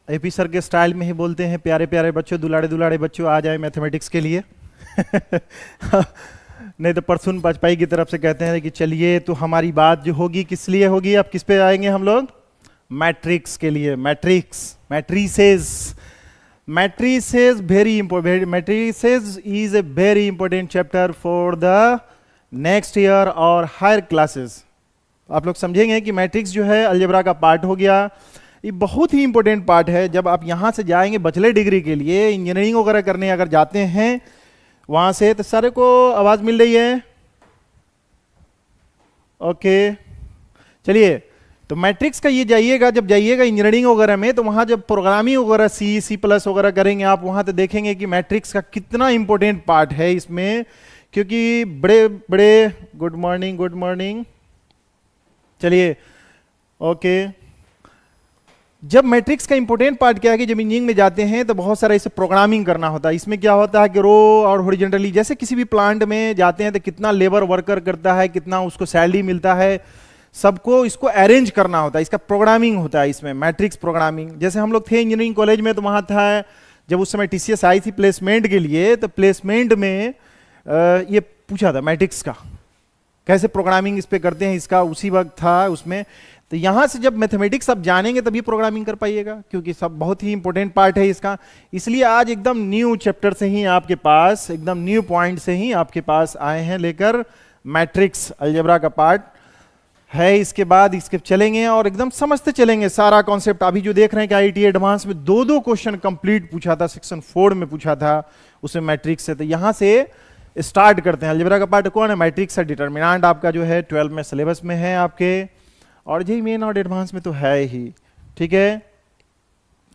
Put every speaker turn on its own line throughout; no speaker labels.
AP sir के style में ही बोलते हैं, प्यारे प्यारे बच्चों, दुलारे दुलारे बच्चों आ जाए मैथमेटिक्स के लिए। नहीं तो परसुन बाजपेयी की तरफ से कहते हैं कि चलिए तो हमारी बात जो होगी किस लिए होगी, अब किस पे आएंगे हम लोग? मैट्रिक्स के लिए। Matrix, matrices, matrices very important, matrices is a very important chapter for the next year और हायर क्लासेस। आप लोग समझेंगे कि मैट्रिक्स जो है अलजेब्रा का पार्ट हो गया, ये बहुत ही इंपॉर्टेंट पार्ट है। जब आप यहां से जाएंगे बैचलर डिग्री के लिए, इंजीनियरिंग वगैरह करने अगर जाते हैं वहां से, तो सारे को आवाज मिल रही है? ओके, चलिए। तो मैट्रिक्स का ये जाइएगा, जब जाइएगा इंजीनियरिंग वगैरह में, तो वहां जब प्रोग्रामिंग वगैरह सी प्लस वगैरह करेंगे आप, वहां तो देखेंगे कि मैट्रिक्स का कितना इंपॉर्टेंट पार्ट है इसमें। क्योंकि बड़े बड़े, गुड मॉर्निंग, गुड मॉर्निंग, चलिए ओके। जब मैट्रिक्स का इंपॉर्टेंट पार्ट क्या है कि जब इंजीनियरिंग में जाते हैं तो बहुत सारा इसे प्रोग्रामिंग करना होता है। इसमें क्या होता है कि रो और हॉरिजॉन्टली, जैसे किसी भी प्लांट में जाते हैं तो कितना लेबर वर्कर करता है, कितना उसको सैलरी मिलता है, सबको इसको अरेंज करना होता है, इसका प्रोग्रामिंग होता है इसमें, मैट्रिक्स प्रोग्रामिंग। जैसे हम लोग थे इंजीनियरिंग कॉलेज में, तो वहाँ था, जब उस समय टीसीएस आई थी प्लेसमेंट के लिए, तो प्लेसमेंट में ये पूछा था मैट्रिक्स का कैसे प्रोग्रामिंग इस पे करते हैं, इसका उसी वक्त था उसमें। तो यहां से जब मैथमेटिक्स आप जानेंगे तभी प्रोग्रामिंग कर पाइएगा, क्योंकि सब बहुत ही इंपॉर्टेंट पार्ट है इसका। इसलिए आज एकदम न्यू चैप्टर से ही आपके पास, एकदम न्यू पॉइंट से ही आपके पास आए हैं लेकर, मैट्रिक्स अलजेब्रा का पार्ट है। इसके बाद इसके चलेंगे और एकदम समझते चलेंगे सारा कॉन्सेप्ट। अभी जो देख रहे हैं कि आईटी एडवांस में 2-2 क्वेश्चन कंप्लीट पूछा था, सेक्शन 4 में पूछा था उसमें मैट्रिक्स से। तो यहां से स्टार्ट करते हैं। अलजेब्रा का पार्ट कौन है? मैट्रिक्स है। डिटर्मिनेंट आपका जो है 12 में सिलेबस में है आपके, और जी मेन और एडवांस में तो है ही, ठीक है।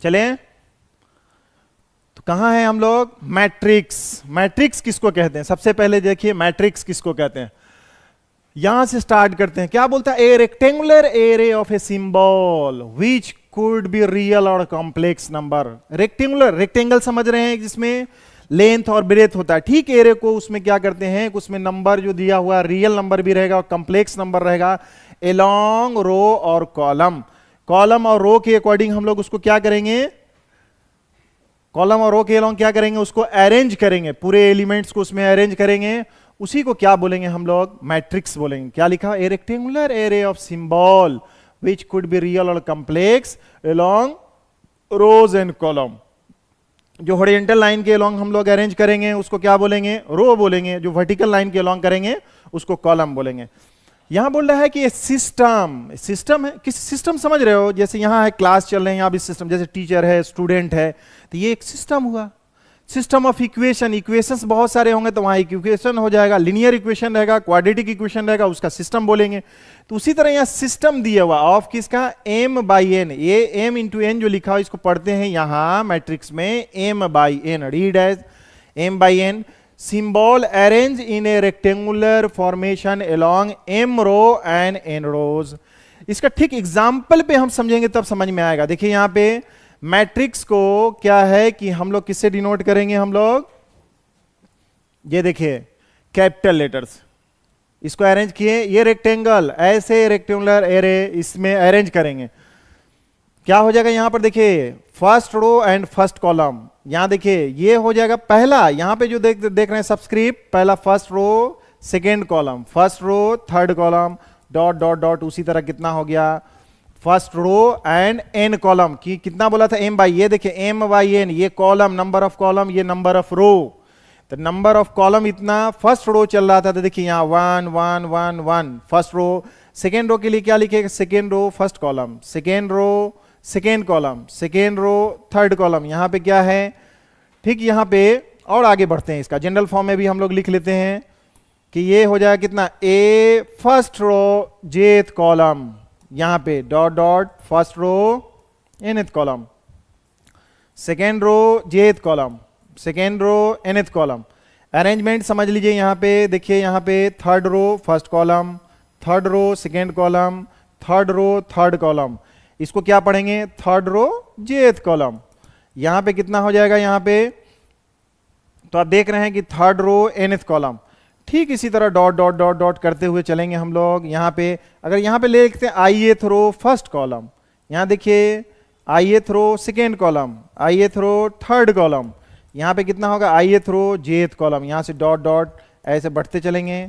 चलें, तो कहां है हम लोग? मैट्रिक्स। मैट्रिक्स किसको कहते हैं? सबसे पहले देखिए मैट्रिक्स किसको कहते हैं, यहां से स्टार्ट करते हैं। क्या बोलता है? ए rectangular array of a symbol which could be real or complex number. Rectangular, rectangle समझ रहे हैं जिसमें लेंथ और ब्रेथ होता है, ठीक। एरे को उसमें क्या करते हैं, उसमें नंबर जो दिया हुआ रियल नंबर भी रहेगा और कॉम्प्लेक्स नंबर रहेगा, एलॉन्ग रो और कॉलम। कॉलम और रो के अकॉर्डिंग हम लोग उसको क्या करेंगे, कॉलम और रो के एलॉन्ग क्या करेंगे, उसको अरेंज करेंगे, पूरे एलिमेंट्स को उसमें अरेंज करेंगे। उसी को क्या बोलेंगे हम लोग? मैट्रिक्स बोलेंगे। क्या लिखा? A rectangular array of symbol which could be real or complex along rows and column. जो हॉरिजॉन्टल लाइन के अलोंग हम लोग अरेंज करेंगे उसको क्या बोलेंगे? रो बोलेंगे। जो वर्टिकल लाइन के अलोंग करेंगे उसको कॉलम बोलेंगे। यहां बोल रहा है कि सिस्टम, सिस्टम है, किस सिस्टम समझ रहे हो? जैसे यहां है क्लास चल रहे हैं, यहां भी सिस्टम, जैसे टीचर है, स्टूडेंट है, तो ये एक सिस्टम हुआ। सिस्टम ऑफ इक्वेशन, इक्वेशंस बहुत सारे होंगे तो वहां इक्वेशन हो जाएगा, लिनियर इक्वेशन रहेगा, क्वाड्रेटिक इक्वेशन रहेगा, उसका सिस्टम बोलेंगे। तो उसी तरह यहां सिस्टम दिया हुआ ऑफ किसका? m by n. ये m इंटू एन जो लिखा हो इसको पढ़ते हैं यहां मैट्रिक्स में m by n, read as m by एन। symbol arranged in a rectangular formation along m row and n rows। इसका ठीक एग्जाम्पल पे हम समझेंगे तब समझ में आएगा। देखिए यहां पे मैट्रिक्स को क्या है कि हम लोग किससे डिनोट करेंगे? हम लोग ये देखिए कैपिटल लेटर्स, इसको अरेंज किए, ये रेक्टेंगल, ऐसे रेक्टेंगुलर एरे इसमें अरेंज करेंगे। क्या हो जाएगा यहां पर? देखिए first row and first column, यहां देखिए ये हो जाएगा पहला, यहां पे जो देख रहे हैं सबस्क्रिप्ट, पहला first row second column, first row third column, dot dot dot, उसी तरह कितना हो गया? First row and n column की कितना बोला था? m बाई, ये देखिए m बाई n, ये कॉलम, नंबर ऑफ कॉलम, ये नंबर ऑफ रो। तो नंबर ऑफ कॉलम इतना, फर्स्ट रो चल रहा था तो देखिए यहाँ 1 1 1 1 फर्स्ट रो। सेकेंड रो के लिए क्या लिखेगा? Second row first column, second row second column, second row third column. यहां पे क्या है? ठीक, यहां पे और आगे बढ़ते हैं, इसका जनरल फॉर्म में भी हम लोग लिख लेते हैं कि ये हो जाएगा कितना? ए फर्स्ट रो जेथ कॉलम, यहां पे dot dot first row nth column, second row jth column, second row nth column. Arrangement समझ लीजिए, यहां पे देखिए, यहां पे third row first column, third row second column, third row third column. इसको क्या पढ़ेंगे? Third row jth column. यहां पे कितना हो जाएगा? यहां पे तो आप देख रहे हैं कि थर्ड रो एनथ कॉलम। ठीक इसी तरह डॉट डॉट डॉट डॉट करते हुए चलेंगे हम लोग। यहां पे अगर यहां पे लिखते हैं आई एथ रो फर्स्ट कॉलम, यहां देखिए आइए थ्रो सेकेंड कॉलम, आइए थ्रो थर्ड कॉलम, यहां पे कितना होगा, आइए थ्रो जेथ कॉलम, यहां से डॉट डॉट ऐसे बढ़ते चलेंगे।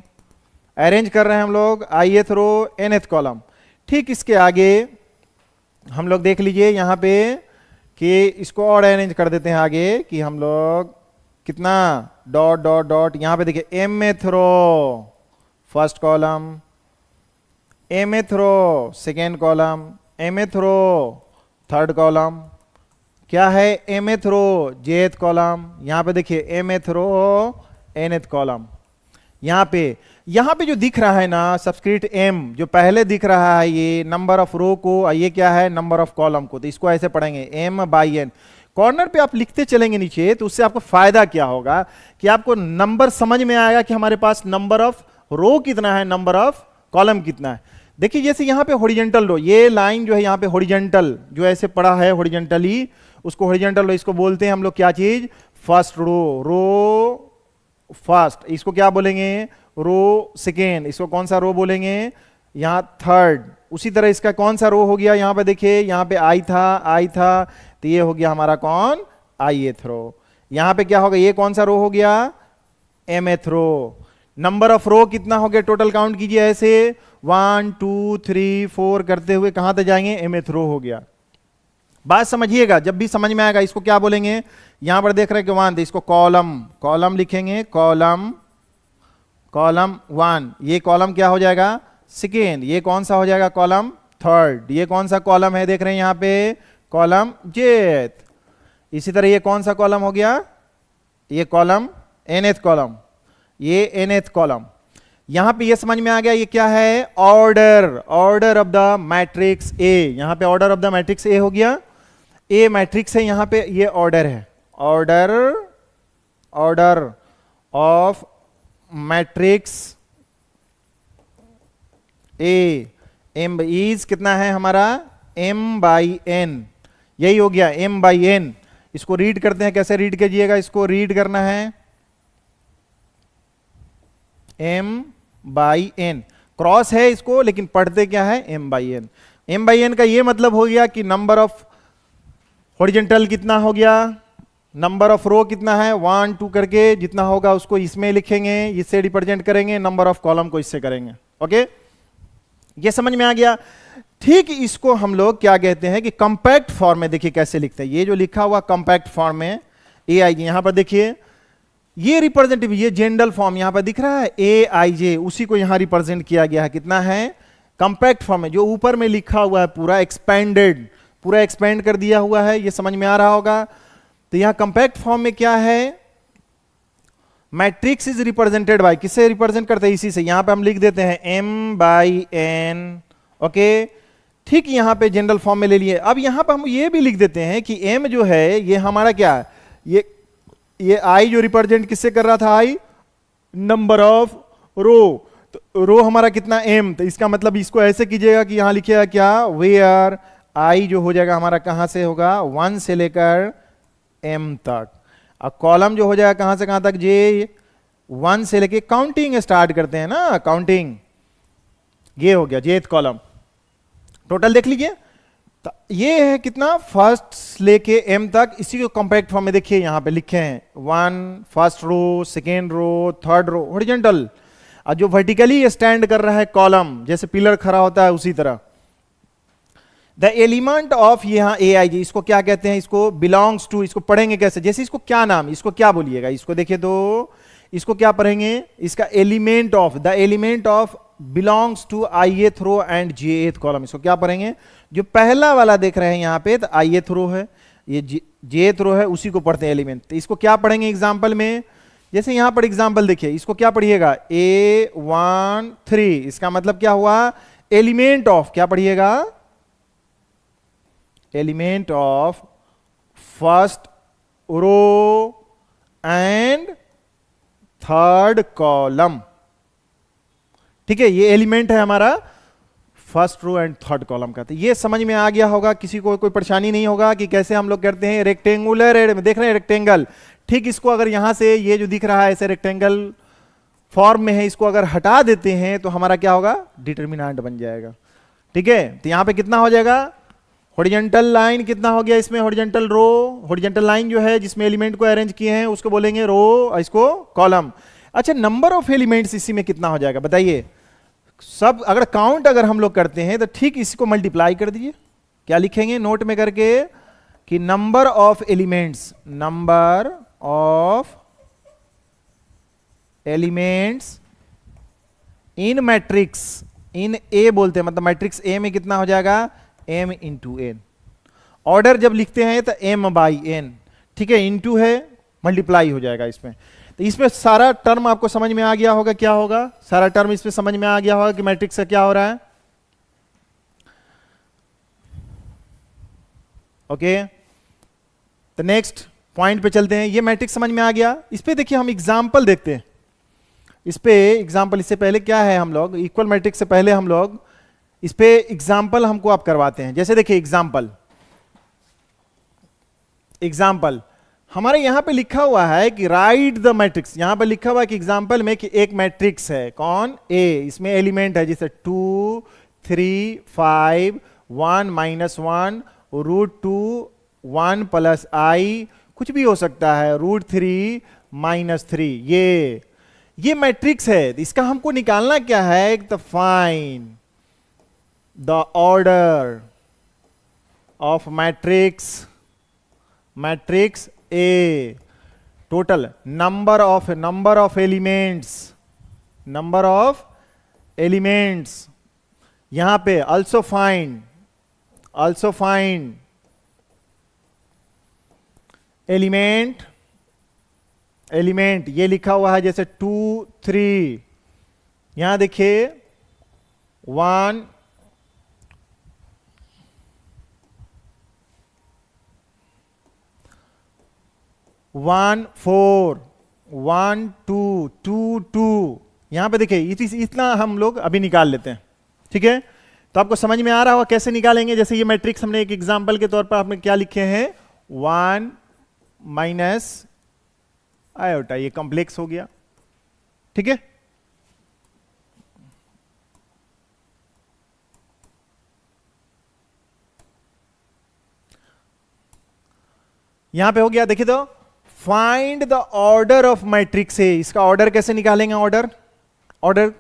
अरेंज कर रहे हैं हम लोग, आइए थ्रो nth कॉलम। ठीक इसके आगे हम लोग देख लीजिए यहां पे कि इसको और अरेंज कर देते हैं आगे कि हम लोग कितना डॉट डॉट डॉट, यहां पे देखिए mth row first column, mth row second column, mth row third column, क्या है mth रो jth कॉलम, यहां पे देखिए mth रो nth कॉलम। यहां पे जो दिख रहा है ना सबस्क्रिप्ट m, जो पहले दिख रहा है ये नंबर ऑफ रो को, ये क्या है नंबर ऑफ कॉलम को, तो इसको ऐसे पढ़ेंगे m बाई n। कॉर्नर पे आप लिखते चलेंगे नीचे, तो उससे आपको फायदा क्या होगा कि आपको नंबर समझ में आएगा कि हमारे पास नंबर ऑफ रो कितना है, नंबर ऑफ कॉलम कितना है। देखिए जैसे यहां पे हॉरिजॉन्टल रो, ये लाइन जो है यहां पे हॉरिजॉन्टल जो ऐसे पड़ा है हॉरिजॉन्टली, उसको हॉरिजॉन्टल रो, इसको बोलते हैं हम लोग क्या चीज, फर्स्ट रो, रो फर्स्ट, इसको क्या बोलेंगे रो सेकेंड, इसको कौन सा रो बोलेंगे, यहां थर्ड। उसी तरह इसका कौन सा रो हो गया, यहां पे देखिए यहां पे आई था, तो ये हो गया हमारा कौन, आईएथ रो। यहां पे क्या होगा, ये कौन सा रो हो गया, एमएथ रो। नंबर ऑफ रो कितना हो गया, टोटल काउंट कीजिए ऐसे 1 2 3 4 करते हुए कहां तक जाएंगे, एमएथ रो हो गया। बात समझिएगा, जब भी समझ में आएगा इसको क्या बोलेंगे, यहां पर देख रहे हैं कि 1, तो इसको कॉलम, कॉलम लिखेंगे, कॉलम कॉलम 1, ये कॉलम क्या हो जाएगा सेकेंड, ये कौन सा हो जाएगा कॉलम थर्ड, ये कौन सा कॉलम है देख रहे हैं यहां पे, कॉलम जेथ। इसी तरह ये कौन सा कॉलम हो गया, ये कॉलम nth कॉलम, ये nth कॉलम। यहां पे ये समझ में आ गया ये क्या है, order, order of the matrix A. यहां पे order of the matrix A हो गया, ए मैट्रिक्स है, यहां पे ये ऑर्डर है, order, order of matrix A, m is कितना है हमारा, m बाई n, यही हो गया m बाई n। इसको रीड करते हैं, कैसे रीड कीजिएगा, इसको रीड करना है m बाई n, क्रॉस है इसको लेकिन पढ़ते क्या है m by n। m by n का ये मतलब हो गया कि नंबर ऑफ हॉरिजॉन्टल कितना हो गया, नंबर ऑफ रो कितना है 1 2 करके जितना होगा उसको इसमें लिखेंगे, इससे रिप्रेजेंट करेंगे, नंबर ऑफ कॉलम को इससे करेंगे। ओके, ये समझ में आ गया। ठीक इसको हम लोग क्या कहते हैं कि कंपैक्ट फॉर्म में, देखिए कैसे लिखते हैं, ये जो लिखा हुआ कंपैक्ट फॉर्म में ए आई जे, यहां पर देखिए ये रिप्रेजेंटेटिव, ये जनरल फॉर्म यहां पर दिख रहा है ए आई जे, उसी को यहां रिप्रेजेंट किया गया है, कितना है कंपैक्ट फॉर्म में, जो ऊपर में लिखा हुआ है पूरा एक्सपेंडेड, पूरा एक्सपेंड कर दिया हुआ है, ये समझ में आ रहा होगा। तो यहां कंपैक्ट फॉर्म में क्या है, मैट्रिक्स इज रिप्रेजेंटेड बाय, किससे रिप्रेजेंट करते हैं, इसी से, यहां पे हम लिख देते हैं m बाई n। ओके, ठीक यहां पे जनरल फॉर्म में ले लिए। अब यहां पे हम ये भी लिख देते हैं कि m जो है ये हमारा क्या है, ये i जो रिप्रेजेंट किससे कर रहा था, i नंबर ऑफ रो, तो रो हमारा कितना m, तो इसका मतलब इसको ऐसे कीजिएगा कि यहां लिखिएगा क्या, वेयर i जो हो जाएगा हमारा कहां से होगा 1 से लेकर m तक, और कॉलम जो हो जाएगा कहां से कहां तक, जे 1 से लेके काउंटिंग स्टार्ट करते हैं ना, काउंटिंग, ये हो गया जेथ कॉलम। टोटल देख लीजिए, तो ये है कितना, फर्स्ट लेके m तक, इसी को कॉम्पैक्ट फॉर्म में देखिए यहां पे लिखे हैं 1 first row, second row, third row, horizontal, और जो वर्टिकली स्टैंड कर रहा है कॉलम, जैसे पिलर खड़ा होता है उसी तरह। द एलिमेंट ऑफ, यहां ए आई जी, इसको क्या कहते हैं, इसको बिलोंग्स टू, इसको पढ़ेंगे कैसे, जैसे इसको क्या नाम, इसको क्या बोलिएगा, इसको देखिए तो इसको क्या पढ़ेंगे, इसका element of, the element of belongs to ith row and jth column, इसको क्या पढ़ेंगे, जो पहला वाला देख रहे हैं यहां पे, तो आईएथ रो है, ये जेएथ रो है, उसी को पढ़ते हैं एलिमेंट। तो इसको क्या पढ़ेंगे एग्जाम्पल में, जैसे यहां पर एग्जाम्पल देखिए, इसको क्या पढ़िएगा A13, इसका मतलब क्या हुआ, एलिमेंट ऑफ, क्या पढ़िएगा, element of first row and third column. ठीक है, ये एलिमेंट है हमारा first row and third column का। तो ये समझ में आ गया होगा, किसी को कोई परेशानी नहीं होगा कि कैसे हम लोग करते हैं रेक्टेंगुलर, देख रहे हैं रेक्टेंगल, ठीक इसको अगर यहां से ये जो दिख रहा है ऐसे रेक्टेंगल फॉर्म में है, इसको अगर हटा देते हैं तो हमारा क्या होगा, डिटर्मिनेंट बन जाएगा। ठीक है, तो यहां पे कितना हो जाएगा, हॉरिजॉन्टल लाइन कितना हो गया इसमें, हॉरिजॉन्टल रो, हॉरिजॉन्टल लाइन जो है जिसमें एलिमेंट को अरेंज किए हैं उसको बोलेंगे रो, इसको कॉलम। अच्छा, नंबर ऑफ एलिमेंट्स इसी में कितना हो जाएगा बताइए। सब अगर काउंट अगर हम लोग करते हैं तो ठीक इसी को मल्टीप्लाई कर दीजिए। क्या लिखेंगे नोट में करके कि number of elements, number of elements in matrix, in a बोलते हैं, मतलब मैट्रिक्स ए में कितना हो जाएगा, m इंटू एन। ऑर्डर जब लिखते हैं तो m बाई एन, ठीक है, इंटू है, मल्टीप्लाई हो जाएगा इसमें। तो इसमें सारा टर्म आपको समझ में आ गया होगा, क्या होगा, सारा टर्म इसमें समझ में आ गया होगा कि मैट्रिक्स का क्या हो रहा है। ओके, तो नेक्स्ट पॉइंट पे चलते हैं। ये मैट्रिक्स समझ में आ गया। इस पे देखिए हम एग्जाम्पल देखते हैं। इस पे एग्जाम्पल, इससे पहले क्या है, हम लोग इक्वल मैट्रिक्स से पहले हम लोग इस पे एग्जाम्पल हमको आप करवाते हैं। जैसे देखिए एग्जाम्पल, एग्जाम्पल हमारे यहां पे लिखा हुआ है कि राइट द मैट्रिक्स। यहां पे लिखा हुआ है कि एग्जाम्पल में कि एक मैट्रिक्स है, कौन, ए, इसमें एलिमेंट है जैसे 2 3 5 1 -1 √2 1 + i, कुछ भी हो सकता है, √3 -3। ये मैट्रिक्स है। इसका हमको निकालना क्या है, तो find the order of matrix, matrix A, total number of elements, number of elements. यहां पे also find एलिमेंट ये लिखा हुआ है जैसे 2 3, यहां देखिए 1 1 4 1 2 2 2, यहां पे देखिए इतना हम लोग अभी निकाल लेते हैं, ठीक है। तो आपको समझ में आ रहा होगा कैसे निकालेंगे। जैसे ये मैट्रिक्स हमने एक एग्जांपल के तौर पर आपने क्या लिखे हैं, 1 - आयोटा, ये कॉम्प्लेक्स हो गया, ठीक है। यहां पे हो गया, देखिए तो find the order of matrix ए। इसका ऑर्डर कैसे निकालेंगे, ऑर्डर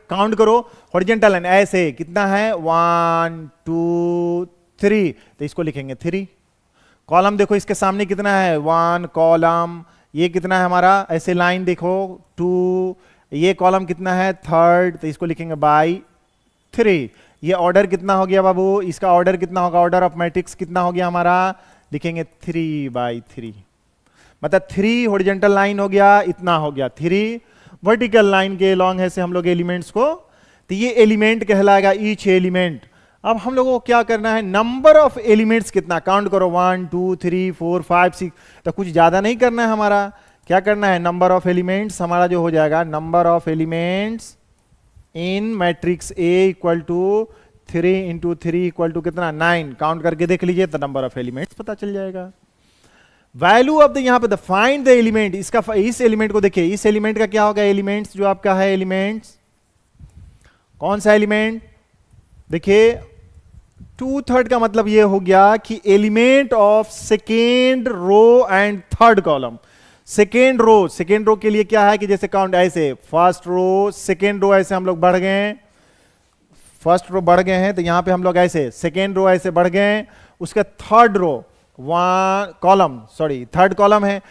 काउंट करो, हॉरिजॉन्टल लाइन ऐसे कितना है, 1 2 3, तो इसको लिखेंगे 3। कॉलम देखो इसके सामने कितना है, 1 कॉलम, ये कितना है हमारा, ऐसे लाइन देखो 2, ये कॉलम कितना है 3, तो इसको लिखेंगे बाई 3। ये ऑर्डर कितना हो गया बाबू, इसका ऑर्डर कितना होगा, ऑर्डर ऑफ मैट्रिक्स कितना हो गया हमारा, लिखेंगे 3/3, मतलब 3 हॉरिजॉन्टल लाइन हो गया, इतना हो गया 3 वर्टिकल लाइन के लॉन्ग है से हम लोग एलिमेंट्स को, तो ये एलिमेंट कहलाएगा ईच एलिमेंट। अब हम लोगों को क्या करना है, नंबर ऑफ एलिमेंट्स कितना, काउंट करो 1 2 3 4 5 6, तो कुछ ज्यादा नहीं करना है हमारा, क्या करना है, नंबर ऑफ एलिमेंट्स हमारा जो हो जाएगा, number of elements in matrix A equal to 3 × 3 equal to कितना, 9। काउंट करके देख लीजिए तो नंबर ऑफ एलिमेंट्स पता चल जाएगा। वैल्यू ऑफ द, यहां पे द फाइंड द एलिमेंट, इसका इस एलिमेंट को देखिए, इस एलिमेंट का क्या होगा, एलिमेंट्स जो आपका है, एलिमेंट्स कौन सा एलिमेंट, देखिए 2/3 का मतलब ये हो गया कि element of second row and third column. Second row के लिए क्या है कि जैसे काउंट ऐसे, फर्स्ट रो सेकेंड रो ऐसे हम लोग बढ़ गए, फर्स्ट रो बढ़ गए हैं तो यहां पे हम लोग ऐसे सेकेंड रो ऐसे बढ़ गए, उसका थर्ड रो थर्ड कॉलम है,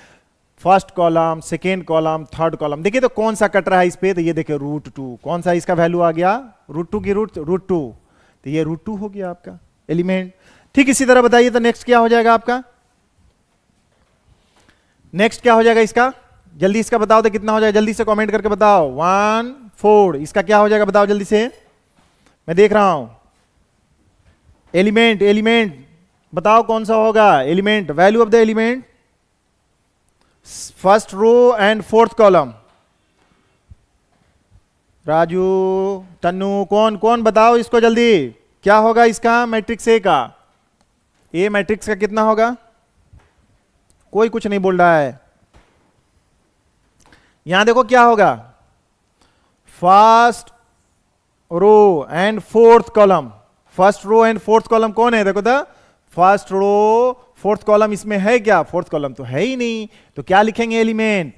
first column second column third column. देखिए तो कौन सा कट रहा है इस पे, तो ये देखिए √2, कौन सा इसका वैल्यू आ गया, √2 की √2, तो ये √2 हो गया आपका एलिमेंट। ठीक इसी तरह बताइए तो नेक्स्ट क्या हो जाएगा आपका, नेक्स्ट क्या हो जाएगा इसका, जल्दी इसका बताओ तो कितना हो जाएगा, जल्दी से कमेंट करके बताओ। 1 4, इसका क्या हो जाएगा बताओ जल्दी से, मैं देख रहा हूं। एलिमेंट बताओ कौन सा होगा, element, value of the element, first row and fourth column. Raju, Tannu, कौन कौन बताओ इसको जल्दी, क्या होगा इसका मैट्रिक्स ए का, ए मैट्रिक्स का कितना होगा, कोई कुछ नहीं बोल रहा है। यहां देखो क्या होगा, first row and fourth column, first row and fourth column कौन है, देखो तो फर्स्ट रो, फोर्थ कॉलम इसमें है क्या? फोर्थ कॉलम तो है ही नहीं, तो क्या लिखेंगे? एलिमेंट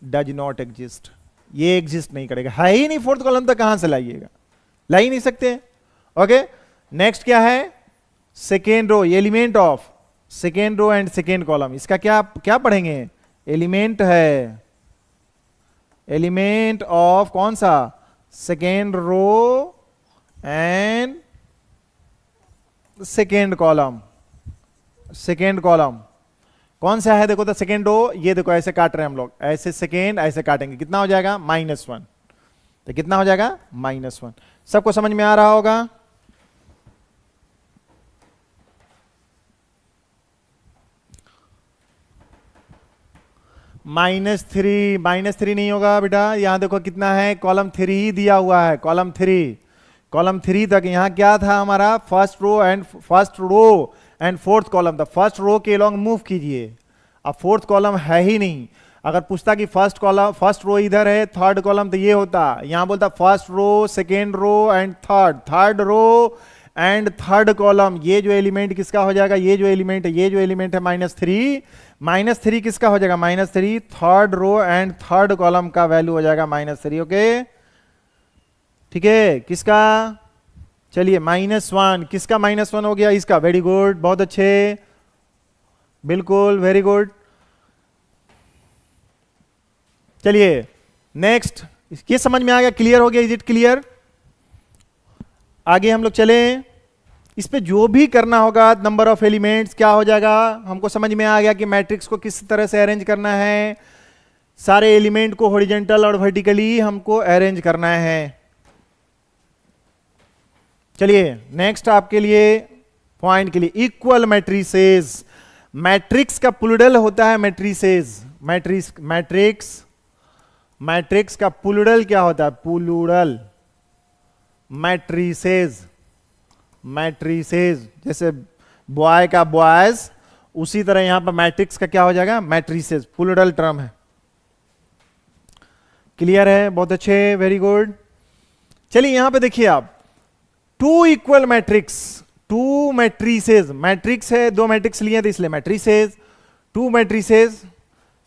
डज नॉट एग्जिस्ट, ये एग्जिस्ट नहीं करेगा, है ही नहीं फोर्थ कॉलम, तक कहां से लाइएगा? ला ही नहीं सकते। ओके, नेक्स्ट क्या है? Second row, element of second row and second column, इसका क्या क्या पढ़ेंगे? एलिमेंट है, एलिमेंट ऑफ कौन सा? Second row and second column. Second column कौन सा है? देखो तो सेकेंड रो, ये देखो ऐसे काट रहे हैं हम लोग, ऐसे सेकेंड ऐसे काटेंगे, कितना हो जाएगा? -1। तो कितना हो जाएगा? -1। सबको समझ में आ रहा होगा? -3 नहीं होगा बेटा, यहां देखो कितना है? कॉलम 3 ही दिया हुआ है, कॉलम 3 तक। यहां क्या था हमारा? First row and fourth column था। फर्स्ट रो के लॉन्ग मूव कीजिए, अब फोर्थ कॉलम है ही नहीं। अगर पूछता कि फर्स्ट रो इधर है, थर्ड कॉलम, तो ये होता। यहां बोलता first row, second row and third row and third column. ये जो एलिमेंट किसका हो जाएगा? ये जो एलिमेंट है -3 किसका हो जाएगा? -3 third row and third column का वैल्यू हो जाएगा -3। ओके, ठीक है, किसका? चलिए -1, किसका -1 हो गया? इसका। वेरी गुड, बहुत अच्छे, बिल्कुल वेरी गुड। चलिए नेक्स्ट, ये समझ में आ गया? क्लियर हो गया? Is it clear? आगे हम लोग चले, इस पे जो भी करना होगा, नंबर ऑफ एलिमेंट्स क्या हो जाएगा? हमको समझ में आ गया कि मैट्रिक्स को किस तरह से अरेंज करना है। सारे एलिमेंट को हॉरिजॉन्टल और वर्टिकली हमको अरेंज करना है। चलिए नेक्स्ट आपके लिए पॉइंट के लिए, इक्वल मैट्रिसेस। मैट्रिक्स का प्लूरल होता है मैट्रिसेस। मैट्रिक्स का प्लूरल क्या होता है? Plural matrices. जैसे बॉय का बॉयज, उसी तरह यहां पर मैट्रिक्स का क्या हो जाएगा? मैट्रिसेस, प्लूरल टर्म है। क्लियर है? बहुत अच्छे, वेरी गुड। चलिए यहां पे देखिए आप, 2 इक्वल मैट्रिक्स, 2 मैट्रिसेस। मैट्रिक्स है, 2 मैट्रिक्स लिए थे इसलिए मैट्रिसेस। 2 मैट्रिसेस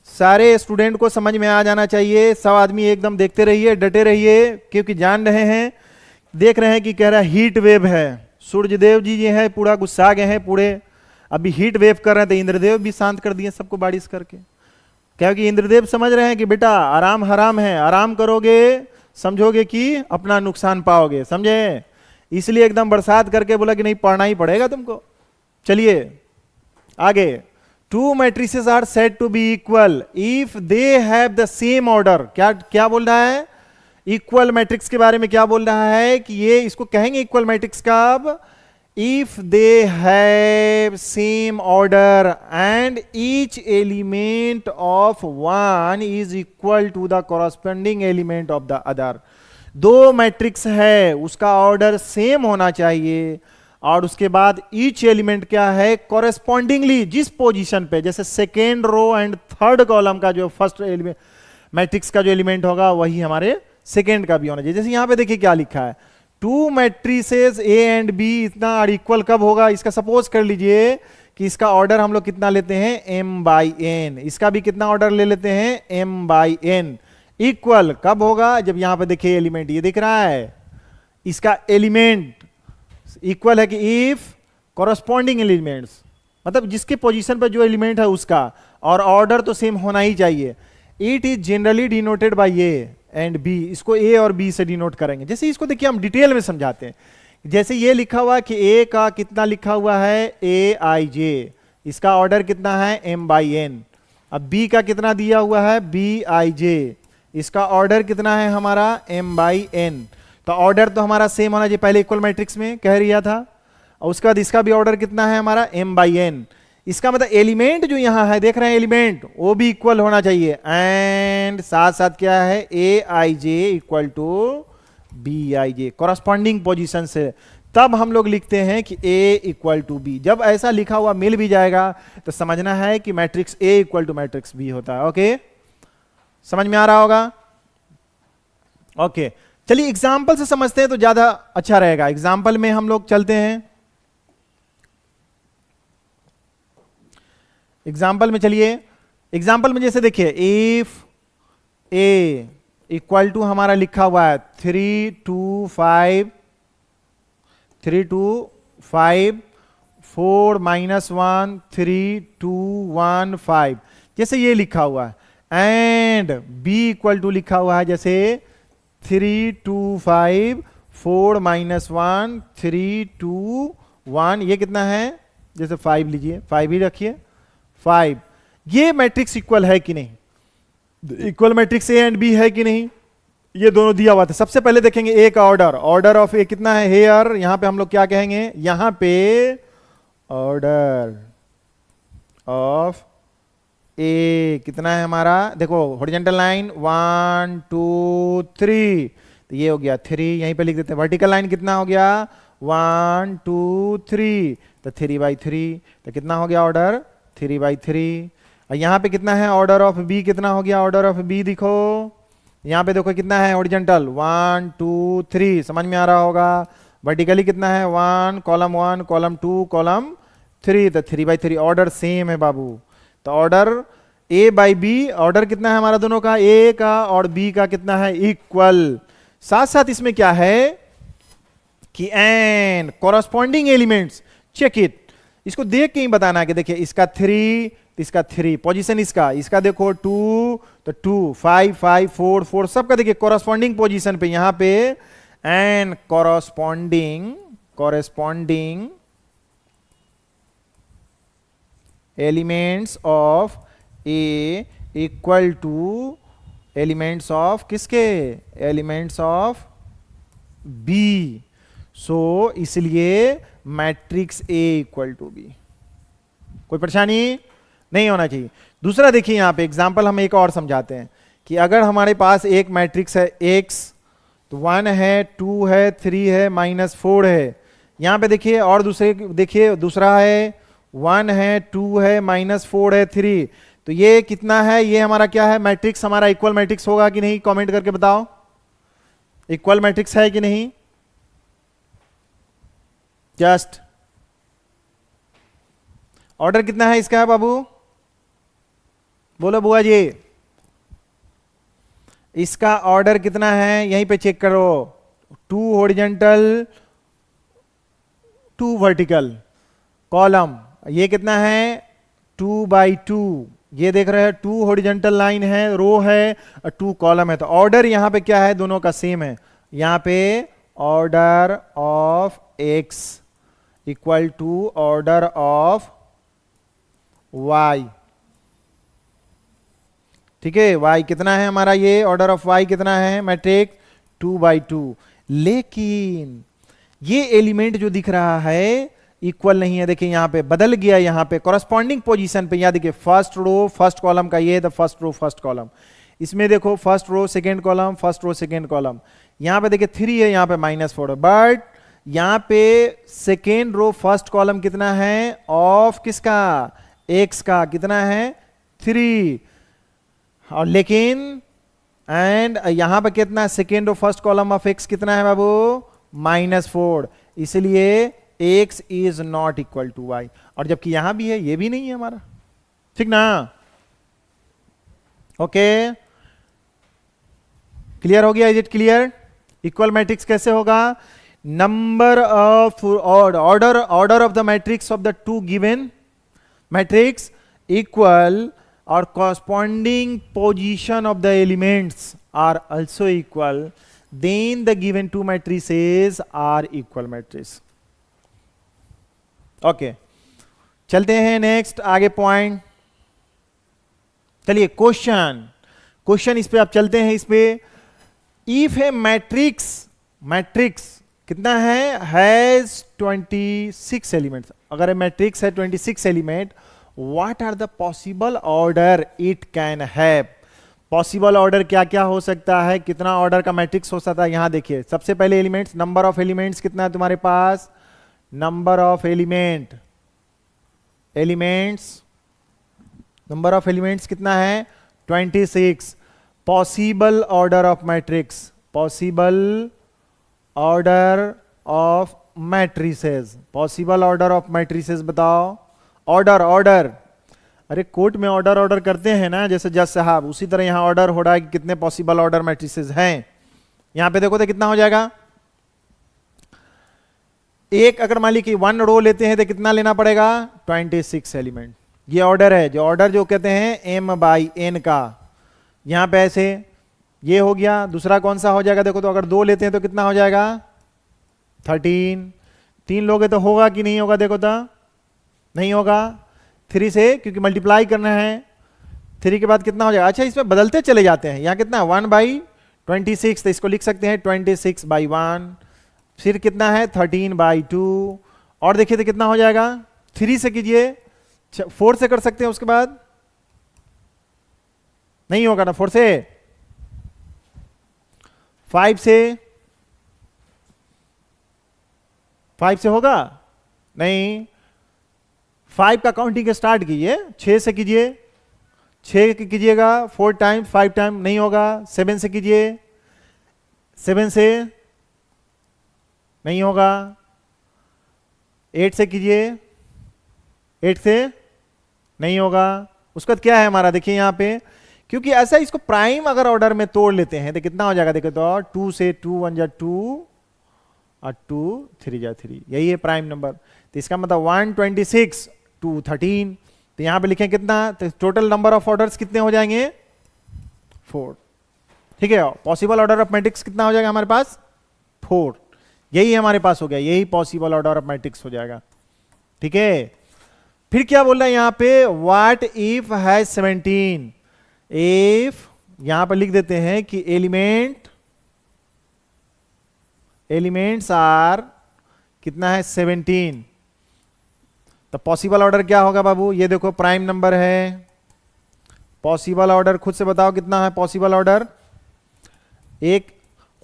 सारे स्टूडेंट को समझ में आ जाना चाहिए। सब आदमी एकदम देखते रहिए, डटे रहिए, क्योंकि जान रहे हैं, देख रहे हैं कि कह रहा है हीट वेव है। सूर्यदेव जी ये है पूरा गुस्सा गए हैं, पूरे अभी हीट वेव कर रहे थे। इंद्रदेव भी शांत कर दिए सबको बारिश करके, क्योंकि इंद्रदेव समझ रहे हैं कि बेटा आराम हराम है, आराम करोगे समझोगे कि अपना नुकसान पाओगे, समझे? इसलिए एकदम बरसात करके बोला कि नहीं पढ़ना ही पड़ेगा तुमको। चलिए आगे, 2 matrices are said to be equal if they have the same order. क्या बोल रहा है? इक्वल मैट्रिक्स के बारे में क्या बोल रहा है कि ये इसको कहेंगे इक्वल मैट्रिक्स का अब, if they have same order and each element of one is equal to the corresponding element of the other. 2 matrix है, उसका ऑर्डर सेम होना चाहिए, और उसके बाद ईच एलिमेंट क्या है? कॉरेस्पॉन्डिंगली जिस पोजीशन पे, जैसे second row and third column का जो फर्स्ट एलिमेंट मैट्रिक्स का जो एलिमेंट होगा वही हमारे सेकेंड का भी होना चाहिए। जैसे यहां पे देखिए क्या लिखा है, 2 मैट्रिसेस ए एंड बी इतना इक्वल कब होगा? इसका सपोज कर लीजिए कि इसका ऑर्डर हम लोग कितना लेते हैं? m/n। इसका भी कितना ऑर्डर ले लेते हैं? m/n। इक्वल कब होगा? जब यहां पे देखिए एलिमेंट ये दिख रहा है, इसका एलिमेंट इक्वल है कि इफ कॉरस्पॉन्डिंग एलिमेंट्स, मतलब जिसके पोजीशन पर जो एलिमेंट है उसका, और ऑर्डर तो सेम होना ही चाहिए। It is generally denoted by A and B. इसको ए और बी से डिनोट करेंगे। जैसे इसको देखिए हम डिटेल में समझाते हैं। जैसे ये लिखा हुआ कि ए का कितना लिखा हुआ है? aij, इसका ऑर्डर कितना है? m/n। अब बी का कितना दिया हुआ है? bij, इसका ऑर्डर कितना है हमारा? m/n। तो ऑर्डर तो हमारा सेम होना चाहिए, पहले इक्वल मैट्रिक्स में कह रिया था। और उसके बाद इसका भी ऑर्डर कितना है हमारा? m/n। इसका मतलब एलिमेंट जो यहां है, देख रहे हैं एलिमेंट, वो भी इक्वल होना चाहिए। एंड साथ साथ क्या है? aij equal to bij, corresponding position से। तब हम लोग लिखते हैं कि a इक्वल टू b। जब ऐसा लिखा हुआ मिल भी जाएगा तो समझना है कि matrix a equal to matrix b होता है। ओके, समझ में आ रहा होगा? ओके, चलिए एग्जाम्पल से समझते हैं तो ज्यादा अच्छा रहेगा। एग्जाम्पल में हम लोग चलते हैं। एग्जाम्पल में चलिए, एग्जाम्पल में जैसे देखिए इफ ए इक्वल टू हमारा लिखा हुआ है 3 2 5 4 -1 3 2 1 5, जैसे ये लिखा हुआ है, एंड बी इक्वल टू लिखा हुआ है जैसे 3 2 5 4 -1 3 2 1, ये कितना है, जैसे 5 लीजिए, 5 ही रखिए 5, ये मैट्रिक्स इक्वल है कि नहीं, equal matrix A and B है कि नहीं, ये दोनों दिया हुआ था। सबसे पहले देखेंगे ए का ऑर्डर, ऑर्डर ऑफ ए कितना है, हेयर, यहां पे हम लोग क्या कहेंगे, यहां पे ऑर्डर ऑफ ए कितना है हमारा, देखो हॉरिजॉन्टल लाइन 1 2 3, तो ये हो गया 3, यहीं पे लिख देते हैं। वर्टिकल लाइन कितना हो गया 1 2 3, तो 3/3, तो कितना हो गया ऑर्डर 3/3। और यहां पे कितना है ऑर्डर ऑफ बी, कितना हो गया ऑर्डर ऑफ बी, देखो यहां पे देखो कितना है हॉरिजॉन्टल 1 2 3, समझ में आ रहा होगा। वर्टिकली कितना है 1 कॉलम 2 कॉलम 3, तो 3/3, ऑर्डर सेम है बाबू। तो order A by B, order कितना है हमारा दोनों का, ए का और बी का कितना है, इक्वल। साथ साथ इसमें क्या है कि and corresponding elements, check it, इसको देख के ही बताना है कि देखिए इसका 3, इसका 3, पोजीशन इसका देखो 2 तो 2 5 5 4 4, सबका देखिए कॉरस्पॉन्डिंग पोजीशन पे, यहां पे and corresponding elements of A equal to elements of किसके, एलिमेंट्स ऑफ बी, सो इसलिए matrix A equal to B. कोई परेशानी नहीं होना चाहिए। दूसरा देखिए यहां पे एग्जांपल हम एक और समझाते हैं कि अगर हमारे पास एक मैट्रिक्स है x, तो 1 है 2 है 3 है -4 है, यहां पे देखिए, और दूसरे देखिए दूसरा है 1 है 2 है -4 है 3, तो ये कितना है, ये हमारा क्या है, मैट्रिक्स हमारा इक्वल मैट्रिक्स होगा कि नहीं, कमेंट करके बताओ, इक्वल मैट्रिक्स है कि नहीं, जस्ट ऑर्डर कितना है इसका बाबू, बोलो बुआ जी, इसका ऑर्डर कितना है, यहीं पे चेक करो, 2 हॉरिजॉन्टल 2 वर्टिकल कॉलम, ये कितना है 2/2, ये देख रहे हैं 2 हॉरिजॉन्टल लाइन है, रो है, और 2 कॉलम है, तो ऑर्डर यहां पे क्या है, दोनों का सेम है, यहां पे order of x equal to order of y, ठीक है, y कितना है हमारा, ये ऑर्डर ऑफ y कितना है, मैट्रिक्स 2/2, लेकिन ये एलिमेंट जो दिख रहा है इक्वल नहीं है, देखिए यहां पे बदल गया, यहां पे कॉरस्पॉन्डिंग पोजीशन पे, यहां देखिए फर्स्ट रो फर्स्ट कॉलम का ये, the first row first column, इसमें देखो first row second column, first row second column, यहां पे देखिए 3 है, यहां पे -4 है, बट यहां पे सेकेंड रो फर्स्ट कॉलम कितना है, ऑफ किसका, x का कितना है 3, और लेकिन एंड यहां पर कितना, second row first column of x कितना है बाबू, -4, इसलिए x is not equal to y, और जबकि यहां भी है, ये भी नहीं है हमारा, ठीक ना, ओके, क्लियर हो गया, is it clear. Equal matrix कैसे होगा, number of order of the matrix of the two given matrix equal और corresponding position of the elements are also equal, then the given two matrices are equal matrices. Okay, चलते हैं next आगे point, चलिए question इस पे आप चलते हैं, इस पे इफ ए मैट्रिक्स कितना है, हैज 26 एलिमेंट्स, अगर ए मैट्रिक्स है 26 element, what are the possible order it can have, possible order क्या क्या हो सकता है, कितना ऑर्डर का मैट्रिक्स हो सकता है, यहां देखिए सबसे पहले एलिमेंट्स, नंबर ऑफ एलिमेंट्स कितना है तुम्हारे पास, number of number of elements कितना है 26, possible order of matrix, possible order of matrices, possible order of matrices बताओ, ऑर्डर अरे कोर्ट में ऑर्डर ऑर्डर करते हैं ना जैसे जज साहब, उसी तरह यहां ऑर्डर हो रहा है कि कितने पॉसिबल ऑर्डर मैट्रिसेस हैं। यहां पे देखो तो कितना हो जाएगा, एक अगर मान ली कि 1 रो लेते हैं तो कितना लेना पड़ेगा, 26 एलिमेंट। ये ऑर्डर है, जो ऑर्डर जो कहते हैं m/n का, यहां पे ऐसे ये हो गया। दूसरा कौन सा हो जाएगा देखो तो, अगर 2 लेते हैं तो कितना हो जाएगा 13। 3 लोगे तो होगा कि नहीं होगा देखो तो, नहीं होगा। 3 से क्योंकि मल्टीप्लाई करना है, 3 के बाद कितना हो जाएगा, अच्छा इसमें बदलते चले जाते हैं। यहां कितना 1/26, तो इसको लिख सकते हैं 26/1। फिर कितना है 13/2। और देखिए तो कितना हो जाएगा, 3 से कीजिए, 4 से कर सकते हैं, उसके बाद नहीं होगा ना, 4 से, 5 से, 5 से होगा नहीं, 5 का काउंटिंग स्टार्ट कीजिए, 6 से कीजिए, 6 कीजिएगा 4 टाइम, 5 टाइम नहीं होगा। 7 से कीजिए, 7 से नहीं होगा। 8 से कीजिए, 8 से नहीं होगा। उसका क्या है हमारा, देखिए यहां पे, क्योंकि ऐसा इसको प्राइम अगर ऑर्डर में तोड़ लेते हैं तो कितना हो जाएगा देखो तो, 2 से 2 1 जा 2 और 2 3 जा 3, यही है प्राइम नंबर। तो इसका मतलब 126 2 13। तो यहां पे लिखें कितना, तो टोटल नंबर ऑफ ऑर्डर्स कितने हो जाएंगे 4। ठीक है, पॉसिबल ऑर्डर ऑफ मैट्रिक्स कितना हो जाएगा हमारे पास 4, यही हमारे पास हो गया, यही पॉसिबल ऑर्डर ऑफ मैट्रिक्स हो जाएगा। ठीक है, फिर क्या बोल रहा है यहां पे, व्हाट इफ है 17। इफ यहां पर लिख देते हैं कि एलिमेंट्स आर कितना है 17। तो पॉसिबल ऑर्डर क्या होगा बाबू, ये देखो प्राइम नंबर है, पॉसिबल ऑर्डर खुद से बताओ कितना है पॉसिबल ऑर्डर। एक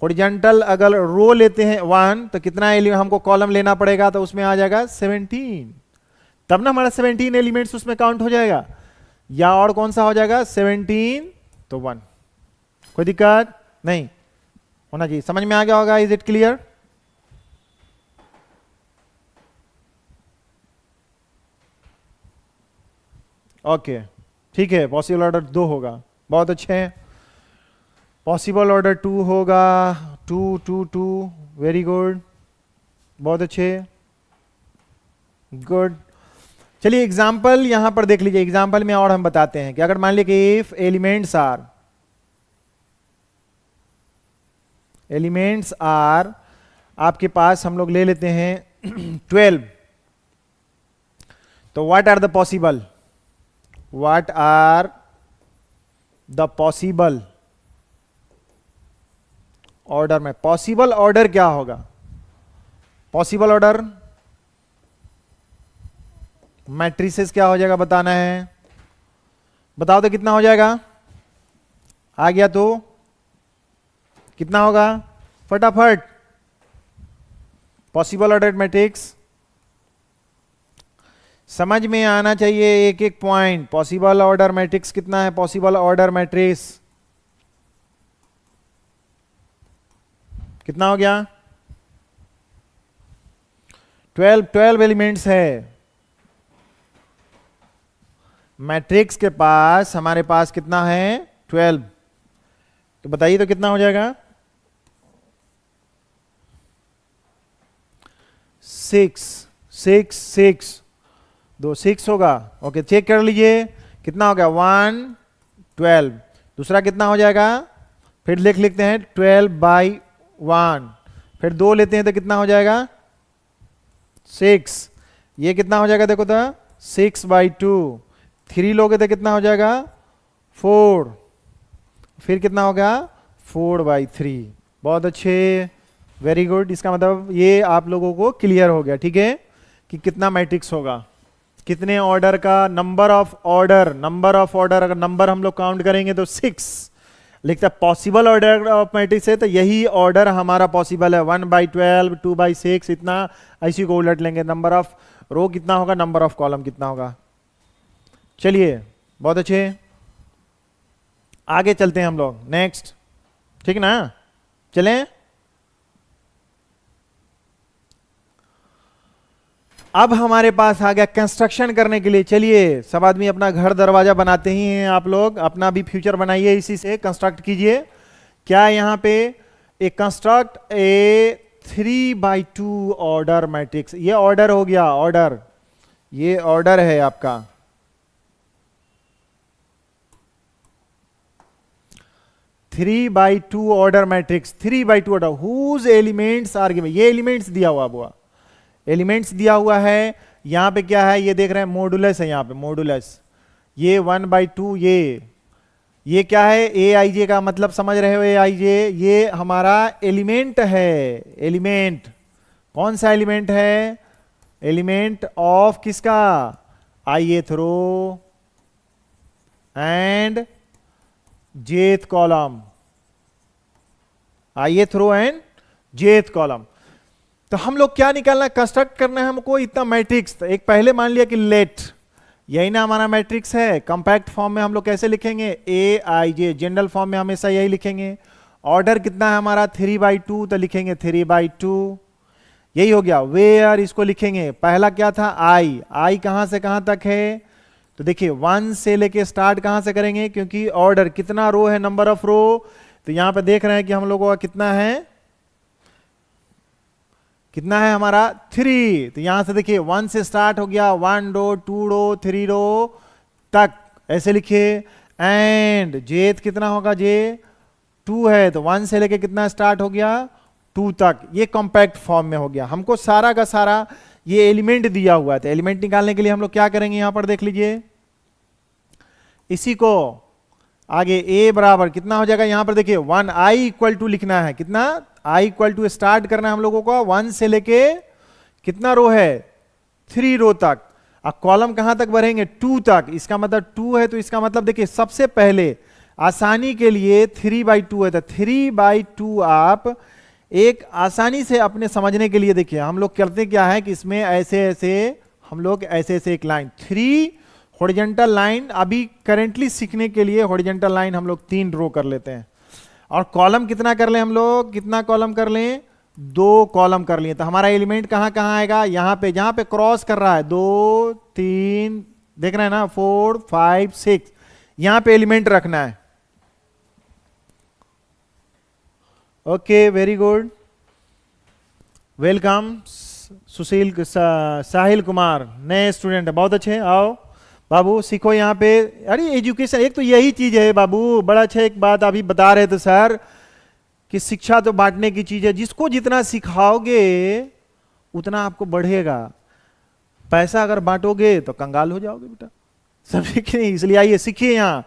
हॉरिजॉन्टल अगर रो लेते हैं 1 तो कितना हमको कॉलम लेना पड़ेगा, तो उसमें आ जाएगा 17, तब ना हमारा 17 एलिमेंट्स उसमें काउंट हो जाएगा। या और कौन सा हो जाएगा 17 तो 1, कोई दिक्कत नहीं होना चाहिए। समझ में आ गया होगा, इज इट क्लियर। ओके ठीक है, पॉसिबल ऑर्डर 2 होगा, बहुत अच्छे हैं। पॉसिबल ऑर्डर 2 होगा, 2 2 2, वेरी गुड, बहुत अच्छे, गुड। चलिए एग्जाम्पल यहां पर देख लीजिए, एग्जाम्पल में और हम बताते हैं कि अगर मान लीजिए कि इफ एलिमेंट्स आर आपके पास हम लोग ले लेते हैं 12, तो what are the possible order में, पॉसिबल ऑर्डर क्या होगा, पॉसिबल ऑर्डर मैट्रिसेस क्या हो जाएगा बताना है, बताओ तो कितना हो जाएगा, आ गया तो कितना होगा फटाफट, पॉसिबल ऑर्डर मैट्रिक्स समझ में आना चाहिए, एक एक पॉइंट। पॉसिबल ऑर्डर मैट्रिक्स कितना है, पॉसिबल ऑर्डर मैट्रिक्स कितना हो गया 12 एलिमेंट्स है मैट्रिक्स के पास, हमारे पास कितना है 12, तो बताइए तो कितना हो जाएगा 6 दो 6 होगा। ओके चेक कर लीजिए कितना हो गया 1 12, दूसरा कितना हो जाएगा, फिर लिखते हैं 12/1, फिर 2 लेते हैं तो कितना हो जाएगा 6, ये कितना हो जाएगा देखो तो 6/2, 3 लोगे तो कितना हो जाएगा 4, फिर कितना होगा 4/3। बहुत अच्छे, वेरी गुड। इसका मतलब ये आप लोगों को क्लियर हो गया, ठीक है, कि कितना मैट्रिक्स होगा, कितने ऑर्डर का, नंबर ऑफ ऑर्डर अगर नंबर हम लोग काउंट करेंगे तो 6 लिखता है। पॉसिबल ऑर्डर ऑफ मैट्रिक्स है तो यही ऑर्डर हमारा पॉसिबल है, 1/12 2/6, इतना ऐसी को उलट लेंगे। नंबर ऑफ रो कितना होगा, नंबर ऑफ कॉलम कितना होगा। चलिए बहुत अच्छे, आगे चलते हैं हम लोग नेक्स्ट, ठीक ना, चलें। अब हमारे पास आ गया कंस्ट्रक्शन करने के लिए। चलिए सब आदमी अपना घर दरवाजा बनाते ही हैं, आप लोग अपना भी फ्यूचर बनाइए, इसी से कंस्ट्रक्ट कीजिए। क्या यहां पे a construct a 3/2 order matrix, ये ऑर्डर हो गया, ऑर्डर, ये ऑर्डर है आपका। 3/2 order matrix, 3/2 order, whose elements are given, ये एलिमेंट्स दिया हुआ एलिमेंट्स दिया हुआ है। यहां पे क्या है, ये देख रहे हैं मॉडुलस है, यहां पे मॉडुलस, ये 1/2, ये क्या है, ए आई जे का मतलब समझ रहे हो, ए आई जे ये हमारा एलिमेंट है। एलिमेंट कौन सा एलिमेंट है, एलिमेंट ऑफ किसका, ith row and jth column, ith row and jth column. तो हम लोग क्या निकालना, कंस्ट्रक्ट करना है हमको इतना मैट्रिक्स। तो एक पहले मान लिया कि लेट, यही ना हमारा मैट्रिक्स है। कंपैक्ट फॉर्म में हम लोग कैसे लिखेंगे, ए आई जे, जनरल फॉर्म में हमेशा यही लिखेंगे। ऑर्डर कितना है हमारा 3/2, तो लिखेंगे 3/2, यही हो गया। वेयर इसको लिखेंगे, पहला क्या था आई कहां से कहां तक है, तो देखिए 1 से लेके स्टार्ट कहां से करेंगे, क्योंकि ऑर्डर कितना रो है, नंबर ऑफ रो, तो यहां पे देख रहे हैं कि हम लोगों का कितना है, कितना है हमारा 3, तो यहां से देखिए 1 से स्टार्ट हो गया, 1 रो 2 रो 3 रो तक, ऐसे लिखिए। एंड जेथ कितना होगा, जे 2 है, तो 1 से लेके कितना स्टार्ट हो गया, 2 तक। ये कॉम्पैक्ट फॉर्म में हो गया। हमको सारा का सारा ये एलिमेंट दिया हुआ है, तो एलिमेंट निकालने के लिए हम लोग क्या करेंगे, यहां पर देख लीजिए, इसी को आगे ए बराबर कितना हो जाएगा, यहां पर देखिए 1 आई इक्वल टू लिखना है, कितना आई इक्वल टू स्टार्ट करना है हम लोगों को 1 से लेके कितना रो है, 3 रो तक। अब कॉलम कहां तक बढ़ेंगे, 2 तक, इसका मतलब 2 है, तो इसका मतलब देखिए सबसे पहले आसानी के लिए 3/2 है, तो 3/2 आप एक आसानी से अपने समझने के लिए देखिए हम लोग करते क्या है कि इसमें ऐसे ऐसे हम लोग ऐसे ऐसे एक लाइन 3 हॉरिजॉन्टल लाइन, अभी करेंटली सीखने के लिए हॉरिजॉन्टल लाइन हम लोग 3 रो कर लेते हैं। और कॉलम कितना कर लें हम लोग, कितना कॉलम कर लें, 2 कॉलम कर लिए। तो हमारा एलिमेंट कहां कहां आएगा, यहां पे जहां पे क्रॉस कर रहा है 2 3, देख रहे हैं ना, 4 5 6, यहां पे एलिमेंट रखना है। ओके, वेरी गुड, वेलकम सुशील साहिल कुमार, नए स्टूडेंट है, बहुत अच्छे। आओ बाबू सीखो यहाँ पे। अरे एजुकेशन एक तो यही चीज है बाबू, बड़ा अच्छा एक बात अभी बता रहे थे सर कि शिक्षा तो बांटने की चीज है, जिसको जितना सिखाओगे उतना आपको बढ़ेगा। पैसा अगर बांटोगे तो कंगाल हो जाओगे बेटा, समझे कि नहीं, इसलिए आइए सीखिए यहाँ।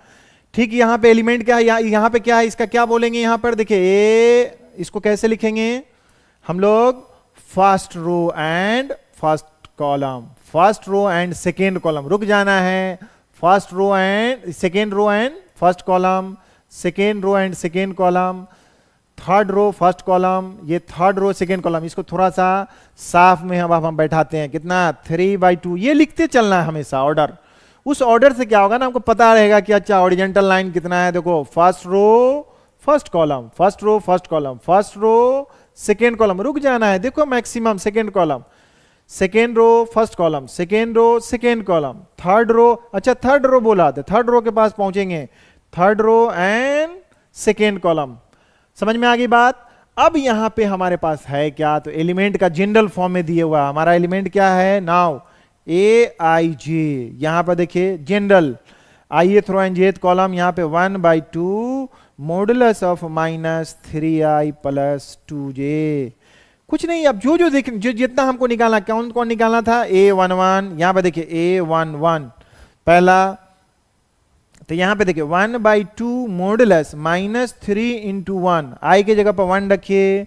ठीक, यहाँ पे एलिमेंट क्या है, यहाँ पे क्या है, इसका क्या बोलेंगे, यहाँ पर देखिए ए, इसको कैसे लिखेंगे हम लोग, first row and first column, first row and second column, रुक जाना है, first row and second row and first column, second row and second column, third row first column, ये थर्ड रो सेकेंड कॉलम। इसको थोड़ा सा साफ में अब हम बैठाते हैं, कितना 3/2, ये लिखते चलना है हमेशा ऑर्डर। उस ऑर्डर से क्या होगा ना, हमको पता रहेगा कि अच्छा हॉरिजॉन्टल लाइन कितना है, देखो first row first column, first row first column, first row second column, रुक जाना है, देखो maximum second column, second row first column, second row second column, third row, अच्छा थर्ड रो बोला तो थर्ड रो के पास पहुंचेंगे, third row and second column. समझ में आ गई बात। अब यहां पे हमारे पास है क्या, तो एलिमेंट का जनरल फॉर्म में दिया हुआ हमारा एलिमेंट क्या है, नाउ ए आई जे, यहां पर देखिए general ith row and jth column, यहां पे 1/2 मॉडुलस ऑफ -3i + 2j। कुछ नहीं, अब जो जितना हमको निकालना, कौन कौन निकालना था, a11, यहां पे देखिए a11 पहला, तो यहां पे देखिए 1/2 मॉडुलस -3 × 1, i की जगह पर 1 रखिए,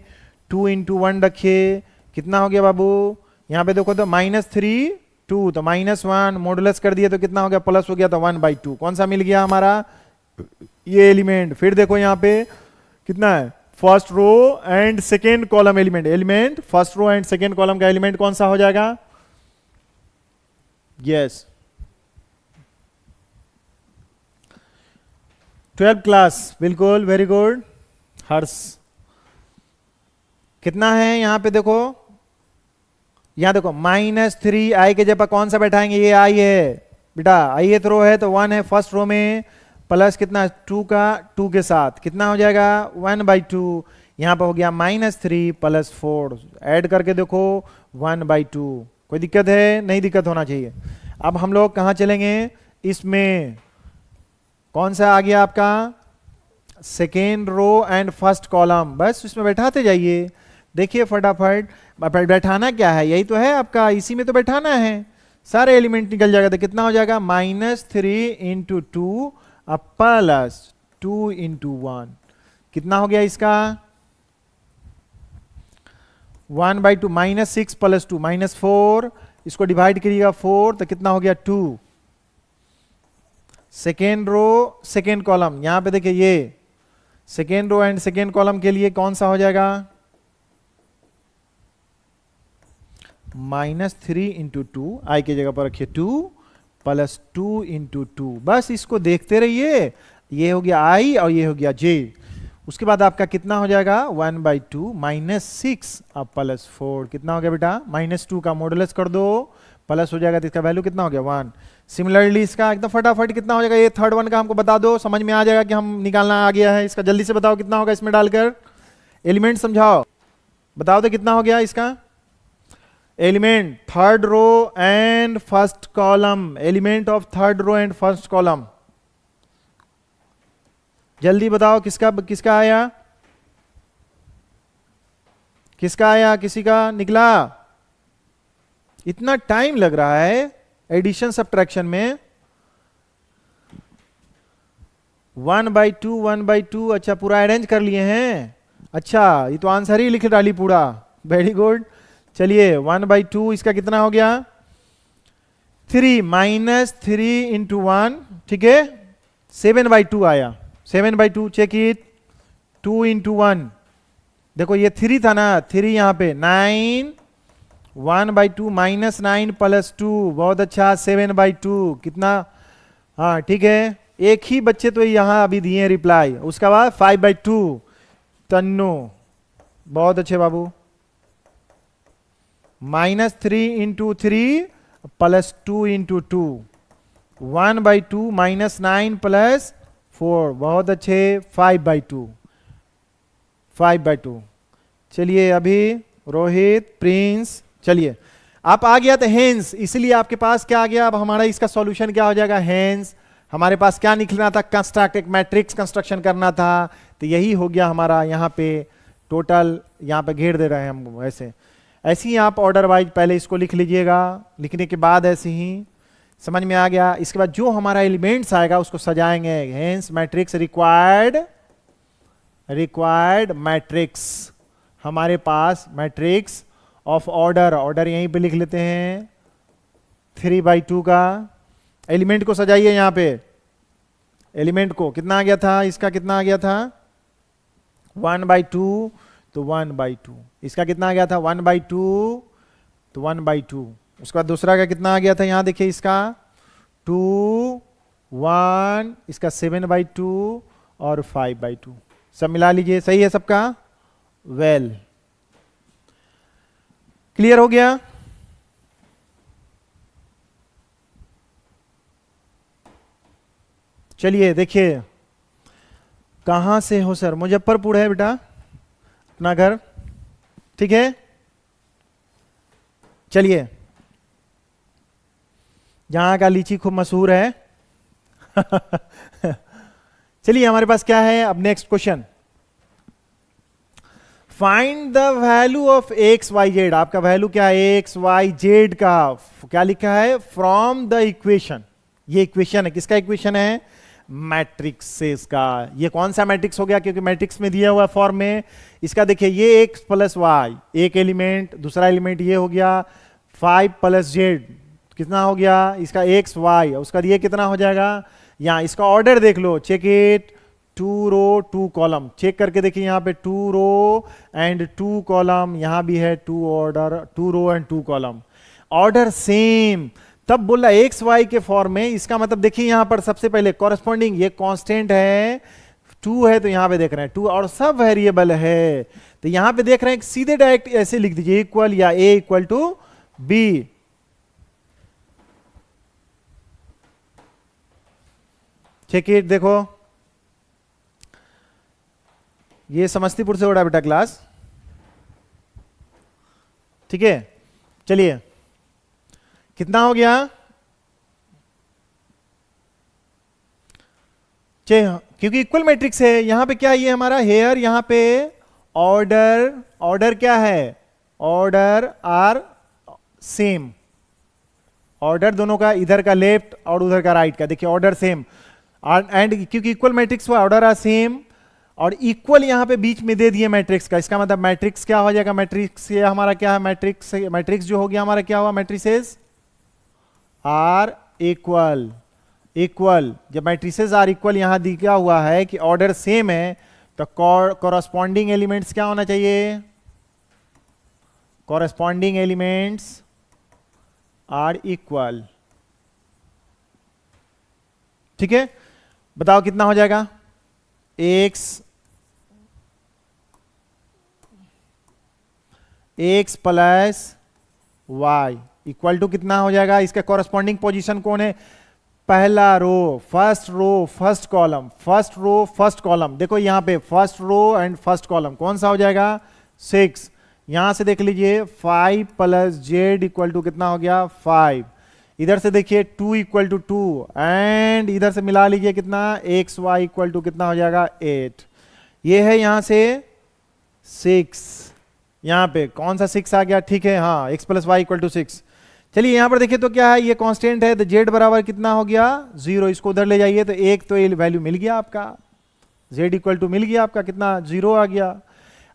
2 × 1 रखिए, कितना हो गया बाबू, यहां पे देखो तो -3 2, तो -1 मॉडुलस कर दिए तो कितना हो गया, प्लस हो गया, तो 1/2 कौन सा मिल गया हमारा, ये एलिमेंट। फिर देखो यहां पे कितना है, first row and second column element, element first row and second column का एलिमेंट कौन सा हो जाएगा, यस 12th क्लास, बिल्कुल वेरी गुड हर्ष। कितना है यहां पे देखो यहां देखो -3 आई के जगह कौन सा बैठाएंगे, ये आई है बेटा, आई ये रो है तो 1 है फर्स्ट रो में, प्लस कितना 2 का 2 के साथ कितना हो जाएगा 1/2, यहां पर हो गया -3 + 4, ऐड करके देखो 1/2। कोई दिक्कत है? नहीं दिक्कत होना चाहिए। अब हम लोग कहां चलेंगे, इसमें कौन सा आ गया आपका second row and first column, बस इसमें बैठाते जाइए। देखिए फटाफट बैठाना क्या है, यही तो है आपका, इसी में तो बैठाना है, सारे एलिमेंट निकल जाएगा तो कितना हो जाएगा -3 × 2 + 2 × 1, कितना हो गया इसका 1/2, -6 + 2 -4, इसको डिवाइड करिएगा 4 तो कितना हो गया 2। सेकेंड रो सेकेंड कॉलम, यहां पे देखिए ये second row and second column के लिए कौन सा हो जाएगा -3 × 2, आई की जगह पर रखिए 2 + 2 × 2, बस इसको देखते रहिए। ये हो गया आई और ये हो गया जे। उसके बाद आपका कितना हो जाएगा 1/2 -6 अब +4, कितना हो गया बेटा -2 का मॉडुलस कर दो, प्लस हो जाएगा तो इसका वैल्यू कितना हो गया 1। सिमिलरली इसका एकदम फटाफट कितना हो जाएगा, ये थर्ड वन का हमको बता दो, समझ में आ जाएगा कि हम निकालना आ गया है इसका। जल्दी से बताओ कितना होगा इसमें डालकर, एलिमेंट समझाओ, बताओ तो कितना हो गया इसका element, third row and first column, element of third row and first column, जल्दी बताओ किसका किसका आया, किसका आया, किसी का निकला? इतना टाइम लग रहा है एडिशन सब्ट्रैक्शन में। 1/2 1/2, अच्छा पूरा अरेंज कर लिए हैं, अच्छा ये तो आंसर ही लिख डाली पूरा, वेरी गुड। चलिए 1/2 इसका कितना हो गया 3 -3 × 1, ठीक है 7/2 आया, 7/2 चेक इट, 2 × 1, देखो ये 3 था ना, 3 यहां पे 9, 1/2 -9 + 2, बहुत अच्छा 7/2 कितना, हाँ ठीक है, एक ही बच्चे तो यहां अभी दिए रिप्लाई। उसके बाद 5/2 तन्नो, बहुत अच्छे बाबू, -3 × 3 + 2 × 2, 1/2 -9 + 4, बहुत अच्छे 5/2, 5/2। चलिए अभी रोहित प्रिंस, चलिए आप आ गया तो हेंस, इसलिए आपके पास क्या आ गया, अब हमारा इसका सॉल्यूशन क्या हो जाएगा हेंस, हमारे पास क्या निकलना था, कंस्ट्रक्ट एक मैट्रिक्स कंस्ट्रक्शन करना था, तो यही हो गया हमारा यहाँ पे टोटल, यहाँ पे घेर दे रहे हैं हम ऐसे। ऐसे ही आप ऑर्डर वाइज पहले इसको लिख लीजिएगा, लिखने के बाद ऐसे ही समझ में आ गया। इसके बाद जो हमारा एलिमेंट्स आएगा उसको सजाएंगे, हेंस मैट्रिक्स रिक्वायर्ड मैट्रिक्स, हमारे पास मैट्रिक्स ऑफ ऑर्डर, ऑर्डर यहीं पे लिख लेते हैं 3/2 का। एलिमेंट को सजाइए यहां पे, एलिमेंट को कितना आ गया था, इसका कितना आ गया था 1/2 तो 1/2, इसका कितना आ गया था 1/2 तो 1/2, उसके बाद दूसरा का कितना आ गया था, यहां देखिए इसका 2 1, इसका 7/2 और 5/2, सब मिला लीजिए, सही है सबका, वेल क्लियर हो गया। चलिए देखिए, कहां से हो सर, मुजफ्फरपुर है बेटा अपना घर, ठीक है। चलिए जहां का लीची खूब मशहूर है चलिए हमारे पास क्या है अब next question, find the value of x y z, आपका वैल्यू क्या है एक्स वाई जेड का, क्या लिखा है फ्रॉम द इक्वेशन, ये इक्वेशन है, किसका इक्वेशन है मैट्रिक्सेस का। ये कौन सा मैट्रिक्स हो गया, क्योंकि मैट्रिक्स में दिया हुआ फॉर्म में, इसका देखिए ये एक्स प्लस वाई एक एलिमेंट, दूसरा एलिमेंट ये हो गया 5 + जेड, कितना हो गया इसका एक्स वाई, उसका ये कितना हो जाएगा, यहाँ इसका ऑर्डर देख लो, check it, 2 row 2 column, check करके देखिए यहाँ पे 2 रो एंड 2 कॉलम, यहाँ भी है 2 order 2 row and 2 column, order same, तब बोला एक्स वाई के फॉर्म में, इसका मतलब देखिए यहां पर सबसे पहले कॉरेस्पॉन्डिंग ये कांस्टेंट है 2 है, तो यहां पे देख रहे हैं 2 और सब वेरिएबल है, तो यहां पे देख रहे हैं सीधे डायरेक्ट ऐसे लिख दीजिए इक्वल या a = बी, चेक इट, देखो ये समस्तीपुर से हो रहा है बेटा क्लास, ठीक है। चलिए कितना हो गया, क्योंकि इक्वल मैट्रिक्स है यहां पे क्या ये हमारा हेयर, यहां पे ऑर्डर, ऑर्डर क्या है, ऑर्डर आर सेम, ऑर्डर दोनों का, इधर का लेफ्ट और उधर का राइट का, देखिए ऑर्डर सेम, एंड क्योंकि इक्वल मैट्रिक्स हुआ ऑर्डर आर सेम, और इक्वल यहां पे बीच में दे दिए मैट्रिक्स का, इसका मतलब मैट्रिक्स क्या हो जाएगा, मैट्रिक्स ये हमारा क्या है, मैट्रिक्स, मैट्रिक्स जो हो गया हमारा क्या हुआ, मैट्रिसेस आर इक्वल, इक्वल, जब मैट्रिसेस आर इक्वल यहां दिया हुआ है कि ऑर्डर सेम है, तो कॉरस्पॉन्डिंग एलिमेंट्स क्या होना चाहिए, कॉरस्पॉन्डिंग एलिमेंट्स आर इक्वल, ठीक है। बताओ कितना हो जाएगा, x plus y equal to कितना हो जाएगा, इसका कॉरस्पॉन्डिंग पोजीशन कौन है, पहला row, first row first column, first row first column, देखो यहां पे first row and first column कौन सा हो जाएगा 6, यहां से देख लीजिए 5 प्लस जेड इक्वल टू कितना हो गया 5, इधर से देखिए 2 इक्वल टू 2, एंड इधर से मिला लीजिए कितना एक्स वाई इक्वल टू कितना हो जाएगा 8, ये है यहां से 6, यहां पे कौन सा 6 आ गया, ठीक है, हाँ x plus y equal to 6। चलिए यहां पर देखिए तो क्या है, ये कांस्टेंट है, तो z बराबर कितना हो गया 0, इसको उधर ले जाइए तो एक तो ये वैल्यू मिल गया आपका, z इक्वल टू मिल गया आपका कितना 0 आ गया।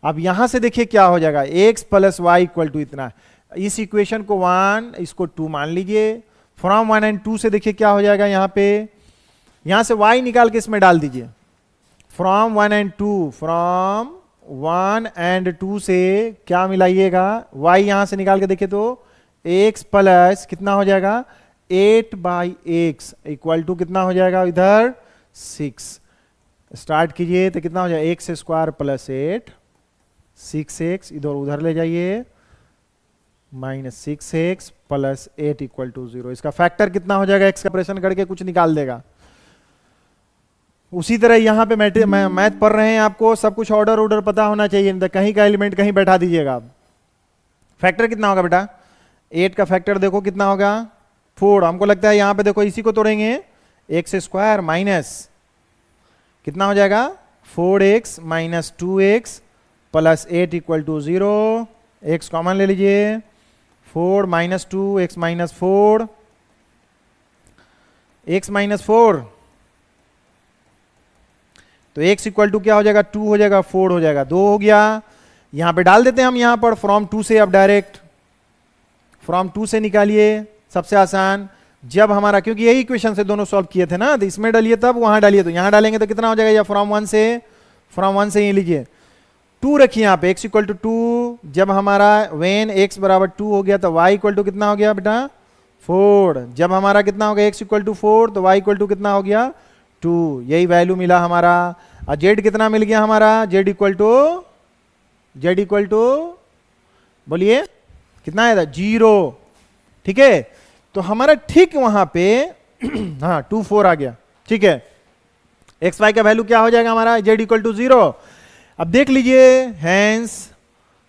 अब यहां से देखिए क्या हो जाएगा, x plus y equal to इतना, इस इक्वेशन को 1 इसको 2 मान लीजिए, फ्रॉम 1 एंड 2 से देखिए क्या हो जाएगा, यहां पे यहां से y निकाल के इसमें डाल दीजिए, फ्रॉम 1 एंड 2, फ्रॉम 1 एंड 2 से क्या मिलाइएगा, y यहां से निकाल के देखिए तो x प्लस कितना हो जाएगा 8 बाई एक्स इक्वल टू कितना हो जाएगा इधर 6, स्टार्ट कीजिए तो कितना हो जाएगा एक्स स्क्वायर प्लस 8, 6x इधर उधर ले जाइए, minus 6x plus 8 equal to 0, इसका फैक्टर कितना हो जाएगा, x का ऑपरेशन करके कुछ निकाल देगा। उसी तरह यहां पे मैथ पढ़ रहे हैं, आपको सब कुछ ऑर्डर ऑर्डर पता होना चाहिए, कहीं का एलिमेंट कहीं बैठा दीजिएगा। फैक्टर कितना होगा बेटा, 8 का फैक्टर देखो कितना होगा 4, हमको लगता है यहां पे देखो इसी को तोड़ेंगे, एक्स स्क्वायर माइनस कितना हो जाएगा 4x minus 2x plus 8 equal to 0, x common ले लीजिए, 4 minus 2 x minus 4, x minus 4, तो x इक्वल टू क्या हो जाएगा 2 हो जाएगा, 4 हो जाएगा, 2 हो गया, यहां पे डाल देते हैं हम यहां पर फ्रॉम 2 से, अब डायरेक्ट फ्रॉम 2 से निकालिए, सबसे आसान, जब हमारा क्योंकि यही इक्वेशन से दोनों सॉल्व किए थे ना, तो इसमें डालिए तब वहां डालिए, तो यहां डालेंगे तो कितना हो जाएगा, या फ्रॉम 1 से, फ्रॉम 1 से ये लीजिए 2 रखिए यहाँ पे, x इक्वल टू 2, जब हमारा वेन x बराबर 2 हो गया तो y इक्वल टू कितना हो गया बेटा 4, जब हमारा कितना हो गया x इक्वल टू 4 तो y इक्वल टू कितना हो गया 2, यही वैल्यू मिला हमारा। और z कितना मिल गया हमारा, z इक्वल टू बोलिए कितना आया था 0, ठीक है, तो हमारा ठीक वहां पे हाँ 2 4 आ गया, ठीक है, एक्स वाई का वैल्यू क्या हो जाएगा हमारा z इक्वल टू 0। अब देख लीजिए hence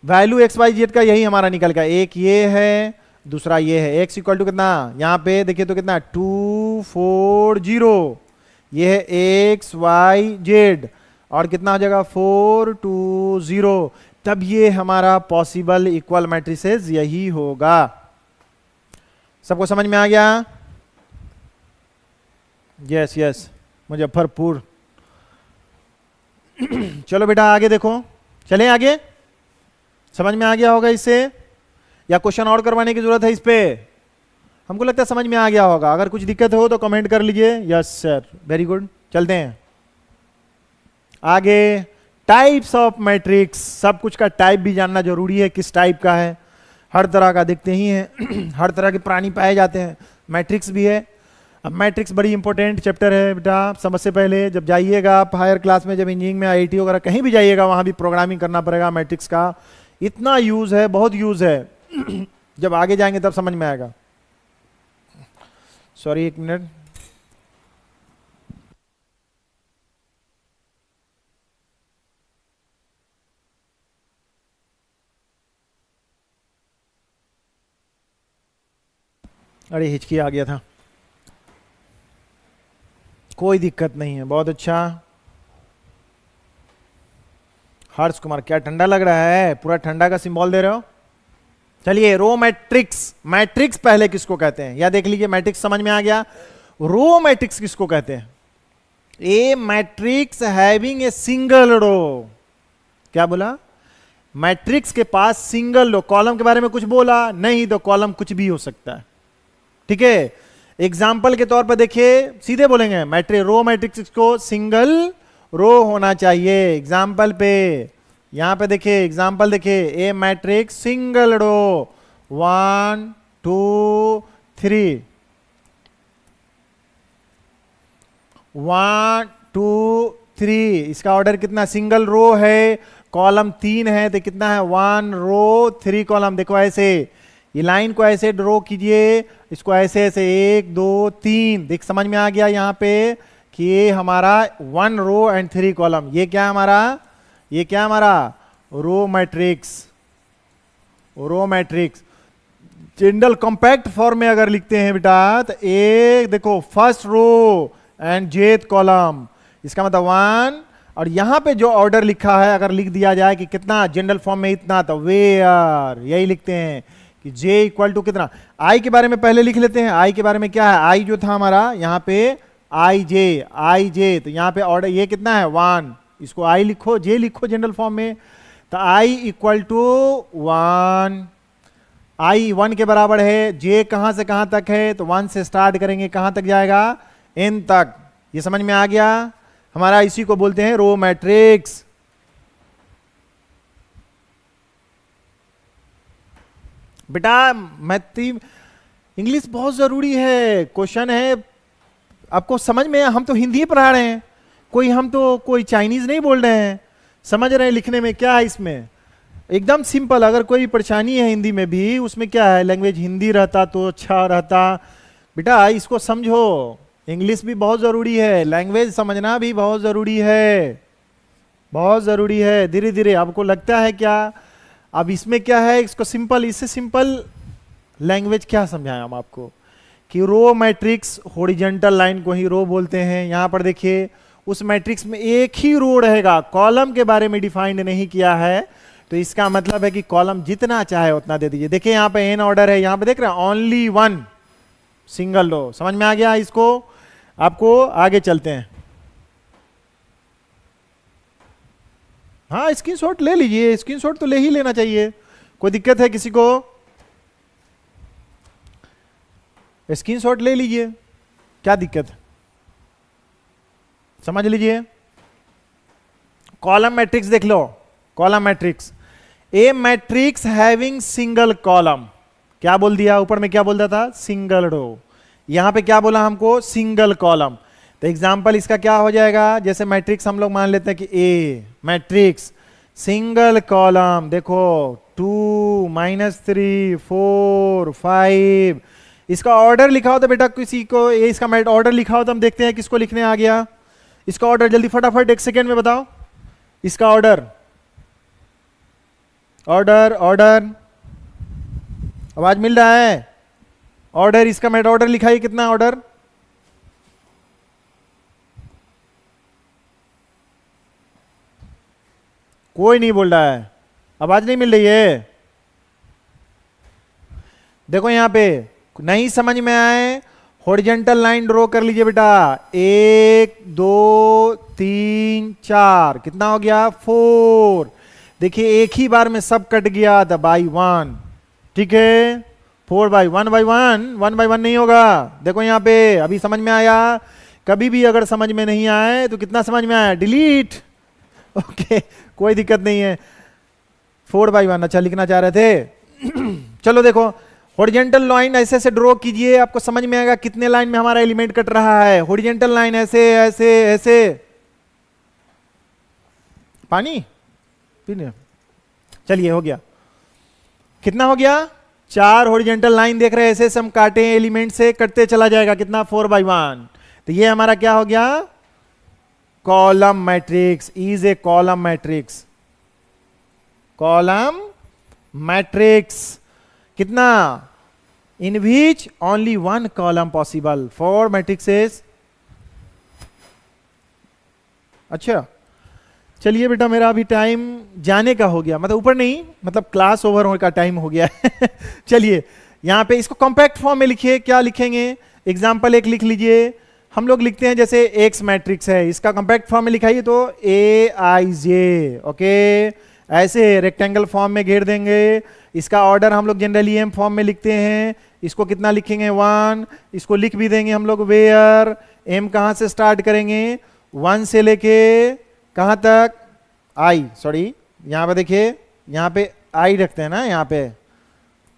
value x y z का यही हमारा निकल गया, एक ये है दूसरा ये है, x इक्वल टू कितना यहां पे देखिए तो कितना 2 4 0, ये है एक्स वाई जेड, और कितना हो जाएगा 4 2 0, तब ये हमारा पॉसिबल इक्वल मैट्रिसेस यही होगा। सबको समझ में आ गया, यस यस मुजफ्फरपुर। चलो बेटा आगे देखो, चलें आगे, समझ में आ गया होगा इससे, या क्वेश्चन और करवाने की जरूरत है इस पे, हमको लगता है समझ में आ गया होगा, अगर कुछ दिक्कत हो तो कमेंट कर लीजिए, यस सर वेरी गुड। चलते हैं आगे, टाइप्स ऑफ मैट्रिक्स, सब कुछ का टाइप भी जानना जरूरी है, किस टाइप का है, हर तरह का दिखते ही हैं हर तरह के प्राणी पाए जाते हैं, मैट्रिक्स भी है। अब मैट्रिक्स बड़ी इंपॉर्टेंट चैप्टर है बेटा, सबसे पहले जब जाइएगा आप हायर क्लास में, जब इंजीनियरिंग में आईआईटी वगैरह कहीं भी जाइएगा वहां भी प्रोग्रामिंग करना पड़ेगा, मैट्रिक्स का इतना यूज है, बहुत यूज है जब आगे जाएंगे तब समझ में आएगा। सॉरी, एक मिनट। अरे हिचकी आ गया था। कोई दिक्कत नहीं है, बहुत अच्छा। हर्ष कुमार, क्या ठंडा लग रहा है? पूरा ठंडा का सिंबल दे रहे हो। चलिए, रो मैट्रिक्स। मैट्रिक्स पहले किसको कहते हैं, या देख लीजिए, मैट्रिक्स समझ में आ गया। रो मैट्रिक्स किसको कहते हैं? A matrix having a single row. क्या बोला? मैट्रिक्स के पास सिंगल रो। कॉलम के बारे में कुछ बोला नहीं, तो कॉलम कुछ भी हो सकता है, ठीक है। एग्जाम्पल के तौर पर देखिए, सीधे बोलेंगे मैट्रिक्स, रो मैट्रिक्स को सिंगल रो होना चाहिए। एग्जाम्पल पे, यहां पे देखिए, एग्जाम्पल देखिए, ए मैट्रिक्स सिंगल रो 1 2 3, 1 2 3। इसका ऑर्डर कितना? सिंगल रो है, कॉलम 3 है, तो कितना है? 1 रो 3 कॉलम। देखो ऐसे, ये लाइन को ऐसे ड्रॉ कीजिए, इसको ऐसे ऐसे 1 2 3। देख समझ में आ गया यहां पे कि ये हमारा 1 रो एंड 3 कॉलम। ये क्या हमारा? ये क्या हमारा? Row matrix. Row matrix general compact form में अगर लिखते हैं बेटा, तो एक देखो, first row and jth column, इसका मतलब 1। और यहां पे जो ऑर्डर लिखा है, अगर लिख दिया जाए कि कितना जनरल फॉर्म में इतना, तो वेयर, यही लिखते हैं कि जे इक्वल टू कितना। आई के बारे में पहले लिख लेते हैं। आई के बारे में क्या है? आई जो था हमारा यहाँ पे आई जे, तो यहाँ पे ऑर्डर ये कितना है? 1। इसको आई लिखो, जे लिखो जनरल फॉर्म में, तो आई इक्वल टू 1। आई 1 के बराबर है। जे कहां से कहां तक है? तो 1 से स्टार्ट करेंगे, कहां तक जाएगा? n तक। ये समझ में आ गया हमारा। इसी को बोलते हैं रो मैट्रिक्स। बेटा मैथी इंग्लिश बहुत जरूरी है। क्वेश्चन है आपको समझ में, हम तो हिंदी पढ़ा रहे हैं, हम तो कोई चाइनीज नहीं बोल रहे हैं, समझ रहे हैं लिखने में क्या है इसमें, एकदम सिंपल। अगर कोई परेशानी है हिंदी में भी, उसमें क्या है, लैंग्वेज हिंदी रहता तो अच्छा रहता। बेटा इसको समझो, इंग्लिश भी बहुत जरूरी है, लैंग्वेज समझना भी बहुत जरूरी है, बहुत जरूरी है। धीरे धीरे आपको लगता है क्या, अब इसमें क्या है, इसको सिंपल, इससे सिंपल लैंग्वेज क्या समझाएं हम आपको, कि रो मैट्रिक्स हॉरिजॉन्टल लाइन को ही रो बोलते हैं। यहां पर देखिए, उस मैट्रिक्स में एक ही रो रहेगा, कॉलम के बारे में डिफाइंड नहीं किया है, तो इसका मतलब है कि कॉलम जितना चाहे उतना दे दीजिए। देखिए यहां पे एन ऑर्डर है, यहां पे देख रहे हैं ओनली 1 सिंगल रो। समझ में आ गया इसको? आपको आगे चलते हैं। हाँ स्क्रीनशॉट ले लीजिए, स्क्रीनशॉट तो ले ही लेना चाहिए। कोई दिक्कत है किसी को? स्क्रीनशॉट ले लीजिए, क्या दिक्कत है? समझ लीजिए। कॉलम मैट्रिक्स देख लो, column matrix, a matrix having single column. क्या बोल दिया ऊपर में? क्या बोल रहा था? Single row. यहां पे क्या बोला हमको? Single column. तो एग्जांपल इसका क्या हो जाएगा? जैसे मैट्रिक्स हम लोग मान लेते हैं कि ए मैट्रिक्स सिंगल कॉलम, देखो 2 -3 4 5। इसका ऑर्डर लिखा हो तो बेटा किसी को, ये इसका ऑर्डर लिखा हो तो हम देखते हैं किसको लिखने आ गया। इसका ऑर्डर जल्दी फटाफट 1 सेकेंड में बताओ। इसका ऑर्डर, ऑर्डर ऑर्डर, आवाज मिल रहा है? ऑर्डर, इसका मैट ऑर्डर लिखा है, कितना ऑर्डर? कोई नहीं बोल रहा है, आवाज नहीं मिल रही है। देखो यहां पे नहीं समझ में आए, हॉरिजॉन्टल लाइन ड्रॉ कर लीजिए बेटा। 1 2 3 4, कितना हो गया? 4। देखिए एक ही बार में सब कट गया था बाई 1, ठीक है। 4 बाई 1 बाई 1, 1 बाई 1 नहीं होगा। देखो यहाँ पे अभी समझ में आया। कभी भी अगर समझ में नहीं आए तो कितना समझ में आया? डिलीट। ओके कोई दिक्कत नहीं है। 4 बाई 1 अच्छा लिखना चाह रहे थे। चलो देखो, हॉरिजॉन्टल लाइन ऐसे ऐसे ड्रॉ कीजिए, आपको समझ में आएगा कितने लाइन में हमारा एलिमेंट कट रहा है। हॉरिजॉन्टल लाइन ऐसे ऐसे ऐसे, पानी पीने, चलिए हो गया। कितना हो गया? 4 हॉरिजॉन्टल लाइन देख रहे हैं, ऐसे हम काटे एलिमेंट से, कटते चला जाएगा, कितना 4/1। तो ये हमारा क्या हो गया, column matrix, is a column matrix, column matrix. कितना, in which only one column possible for matrices. अच्छा चलिए बेटा, मेरा अभी टाइम जाने का हो गया, मतलब ऊपर नहीं, मतलब क्लास ओवर होने का टाइम हो गया चलिए यहां पे इसको कॉम्पैक्ट फॉर्म में लिखिए। क्या लिखेंगे, एग्जाम्पल एक लिख लीजिए। हम लोग लिखते हैं जैसे एक्स मैट्रिक्स है, इसका कॉम्पैक्ट फॉर्म में लिखाइए तो AIJ। ओके, ऐसे रेक्टेंगल फॉर्म में घेर देंगे। इसका ऑर्डर हम लोग जनरली एम फॉर्म में लिखते हैं, इसको कितना लिखेंगे 1। इसको लिख भी देंगे हम लोग वेयर एम कहां से स्टार्ट करेंगे, 1 से लेके कहां तक, आई, सॉरी यहां पे देखिए, यहां पे आई रखते हैं ना, यहां पे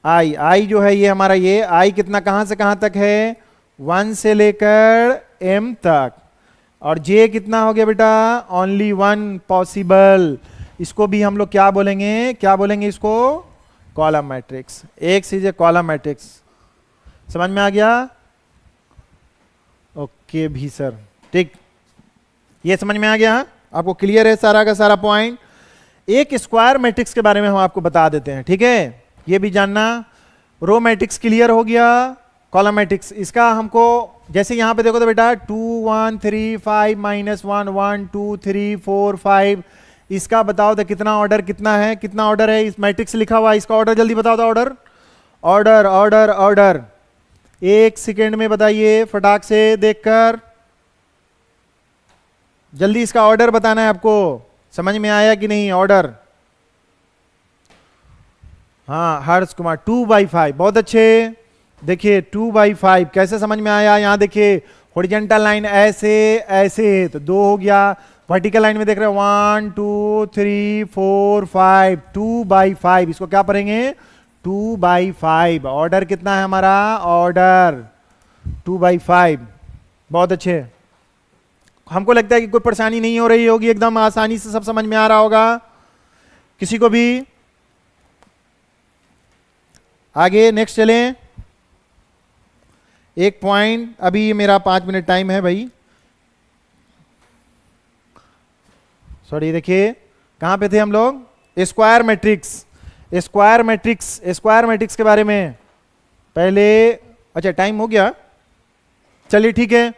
आई जो है ये हमारा, ये आई कितना कहां से कहां तक है, 1 से लेकर m तक। और j कितना हो गया बेटा, ओनली 1 पॉसिबल। इसको भी हम लोग क्या बोलेंगे, क्या बोलेंगे इसको, column matrix. X is a column matrix. समझ में आ गया, ओके भी सर, ठीक, ये समझ में आ गया, आपको क्लियर है सारा का सारा पॉइंट। एक स्क्वायर मैट्रिक्स के बारे में हम आपको बता देते हैं, ठीक है, ये भी जानना। रो मैट्रिक्स क्लियर हो गया, कॉलम मैट्रिक्स इसका हमको, जैसे यहां पे देखो तो बेटा 2 1 3 5 -1 1 2 3 4 5, इसका बताओ तो कितना ऑर्डर, कितना है, कितना ऑर्डर है इस मैट्रिक्स लिखा हुआ, इसका ऑर्डर जल्दी बताओ तो, order order order order, 1 second में बताइए फटाक से देखकर, जल्दी इसका ऑर्डर बताना है आपको। समझ में आया कि नहीं ऑर्डर, हाँ हर्ष कुमार 2/5, बहुत अच्छे। देखिए 2/5 कैसे समझ में आया, यहां देखिए हॉरिजॉन्टल लाइन ऐसे ऐसे, तो 2 हो गया। वर्टिकल लाइन में देख रहे हैं 1 2 3 4 5, 2/5, इसको क्या पढ़ेंगे 2/5। ऑर्डर कितना है हमारा, ऑर्डर 2/5, बहुत अच्छे। हमको लगता है कि कोई परेशानी नहीं हो रही होगी, एकदम आसानी से सब समझ में आ रहा होगा किसी को भी। आगे नेक्स्ट चलें, एक पॉइंट, अभी मेरा 5 मिनट टाइम है भाई, सॉरी। देखिए कहां पे थे हम लोग, square matrix, square matrix, square matrix के बारे में पहले, अच्छा टाइम हो गया, चलिए ठीक है।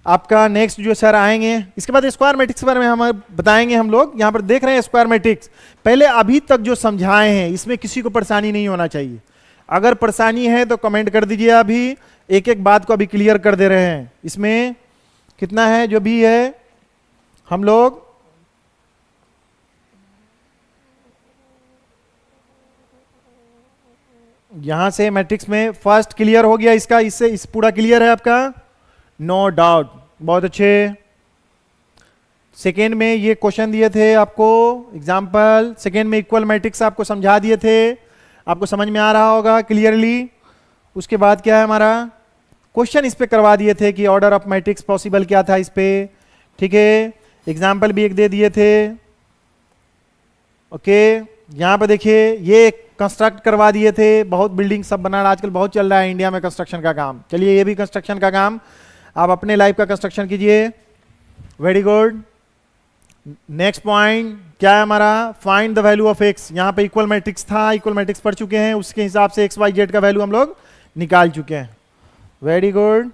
आपका नेक्स्ट जो सर आएंगे, इसके बाद स्क्वायर मैट्रिक्स के बारे में हम बताएंगे। हम लोग यहां पर देख रहे हैं स्क्वायर मैट्रिक्स, पहले अभी तक जो समझाए हैं इसमें किसी को परेशानी नहीं होना चाहिए। अगर परेशानी है तो कमेंट कर दीजिए, अभी एक एक बात को अभी क्लियर कर दे रहे हैं। इसमें कितना है जो भी है, हम लोग यहां से मैट्रिक्स में फर्स्ट क्लियर हो गया इसका, इससे इस पूरा क्लियर है आपका, नो डाउट, बहुत अच्छे। सेकेंड में ये क्वेश्चन दिए थे आपको एग्जाम्पल, सेकेंड में इक्वल मैट्रिक्स आपको समझा दिए थे, आपको समझ में आ रहा होगा क्लियरली। उसके बाद क्या है हमारा, क्वेश्चन इस पे करवा दिए थे कि ऑर्डर ऑफ मैट्रिक्स पॉसिबल क्या था इस पे, ठीक है, एग्जाम्पल भी एक दे दिए थे। ओके, यहां पे देखिए ये कंस्ट्रक्ट करवा दिए थे, बहुत बिल्डिंग सब बनाना आजकल बहुत चल रहा है इंडिया में कंस्ट्रक्शन का काम। चलिए ये भी कंस्ट्रक्शन का काम, आप अपने लाइफ का कंस्ट्रक्शन कीजिए, वेरी गुड। नेक्स्ट पॉइंट क्या है हमारा, find the value of x. यहां पे इक्वल मैट्रिक्स था, इक्वल मैट्रिक्स पढ़ चुके हैं, उसके हिसाब से एक्स वाई जेड का वैल्यू हम लोग निकाल चुके हैं, वेरी गुड।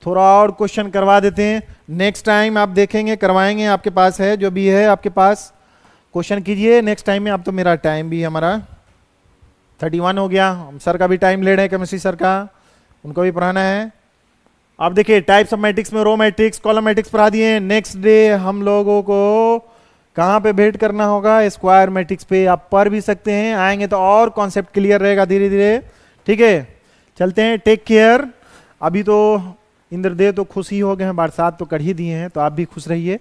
थोड़ा और क्वेश्चन करवा देते हैं, नेक्स्ट टाइम आप देखेंगे, करवाएंगे, आपके पास है जो भी है आपके पास, क्वेश्चन कीजिए नेक्स्ट टाइम में। अब तो मेरा टाइम भी हमारा 31 हो गया, हम सर का भी टाइम ले रहे हैं, केमिस्ट्री सर का, उनको भी पढ़ाना है। अब देखिए टाइप्स ऑफ मैट्रिक्स में रो मैट्रिक्स, कॉलम मैट्रिक्स पढ़ा दिए। नेक्स्ट डे हम लोगों को कहाँ पे भेंट करना होगा, स्क्वायर मैट्रिक्स पे। आप पढ़ भी सकते हैं, आएंगे तो और कॉन्सेप्ट क्लियर रहेगा धीरे धीरे, ठीक है। चलते हैं, टेक केयर। अभी तो इंद्रदेव तो खुश ही हो गए हैं, बरसात तो कर ही दिए हैं, तो आप भी खुश रहिए।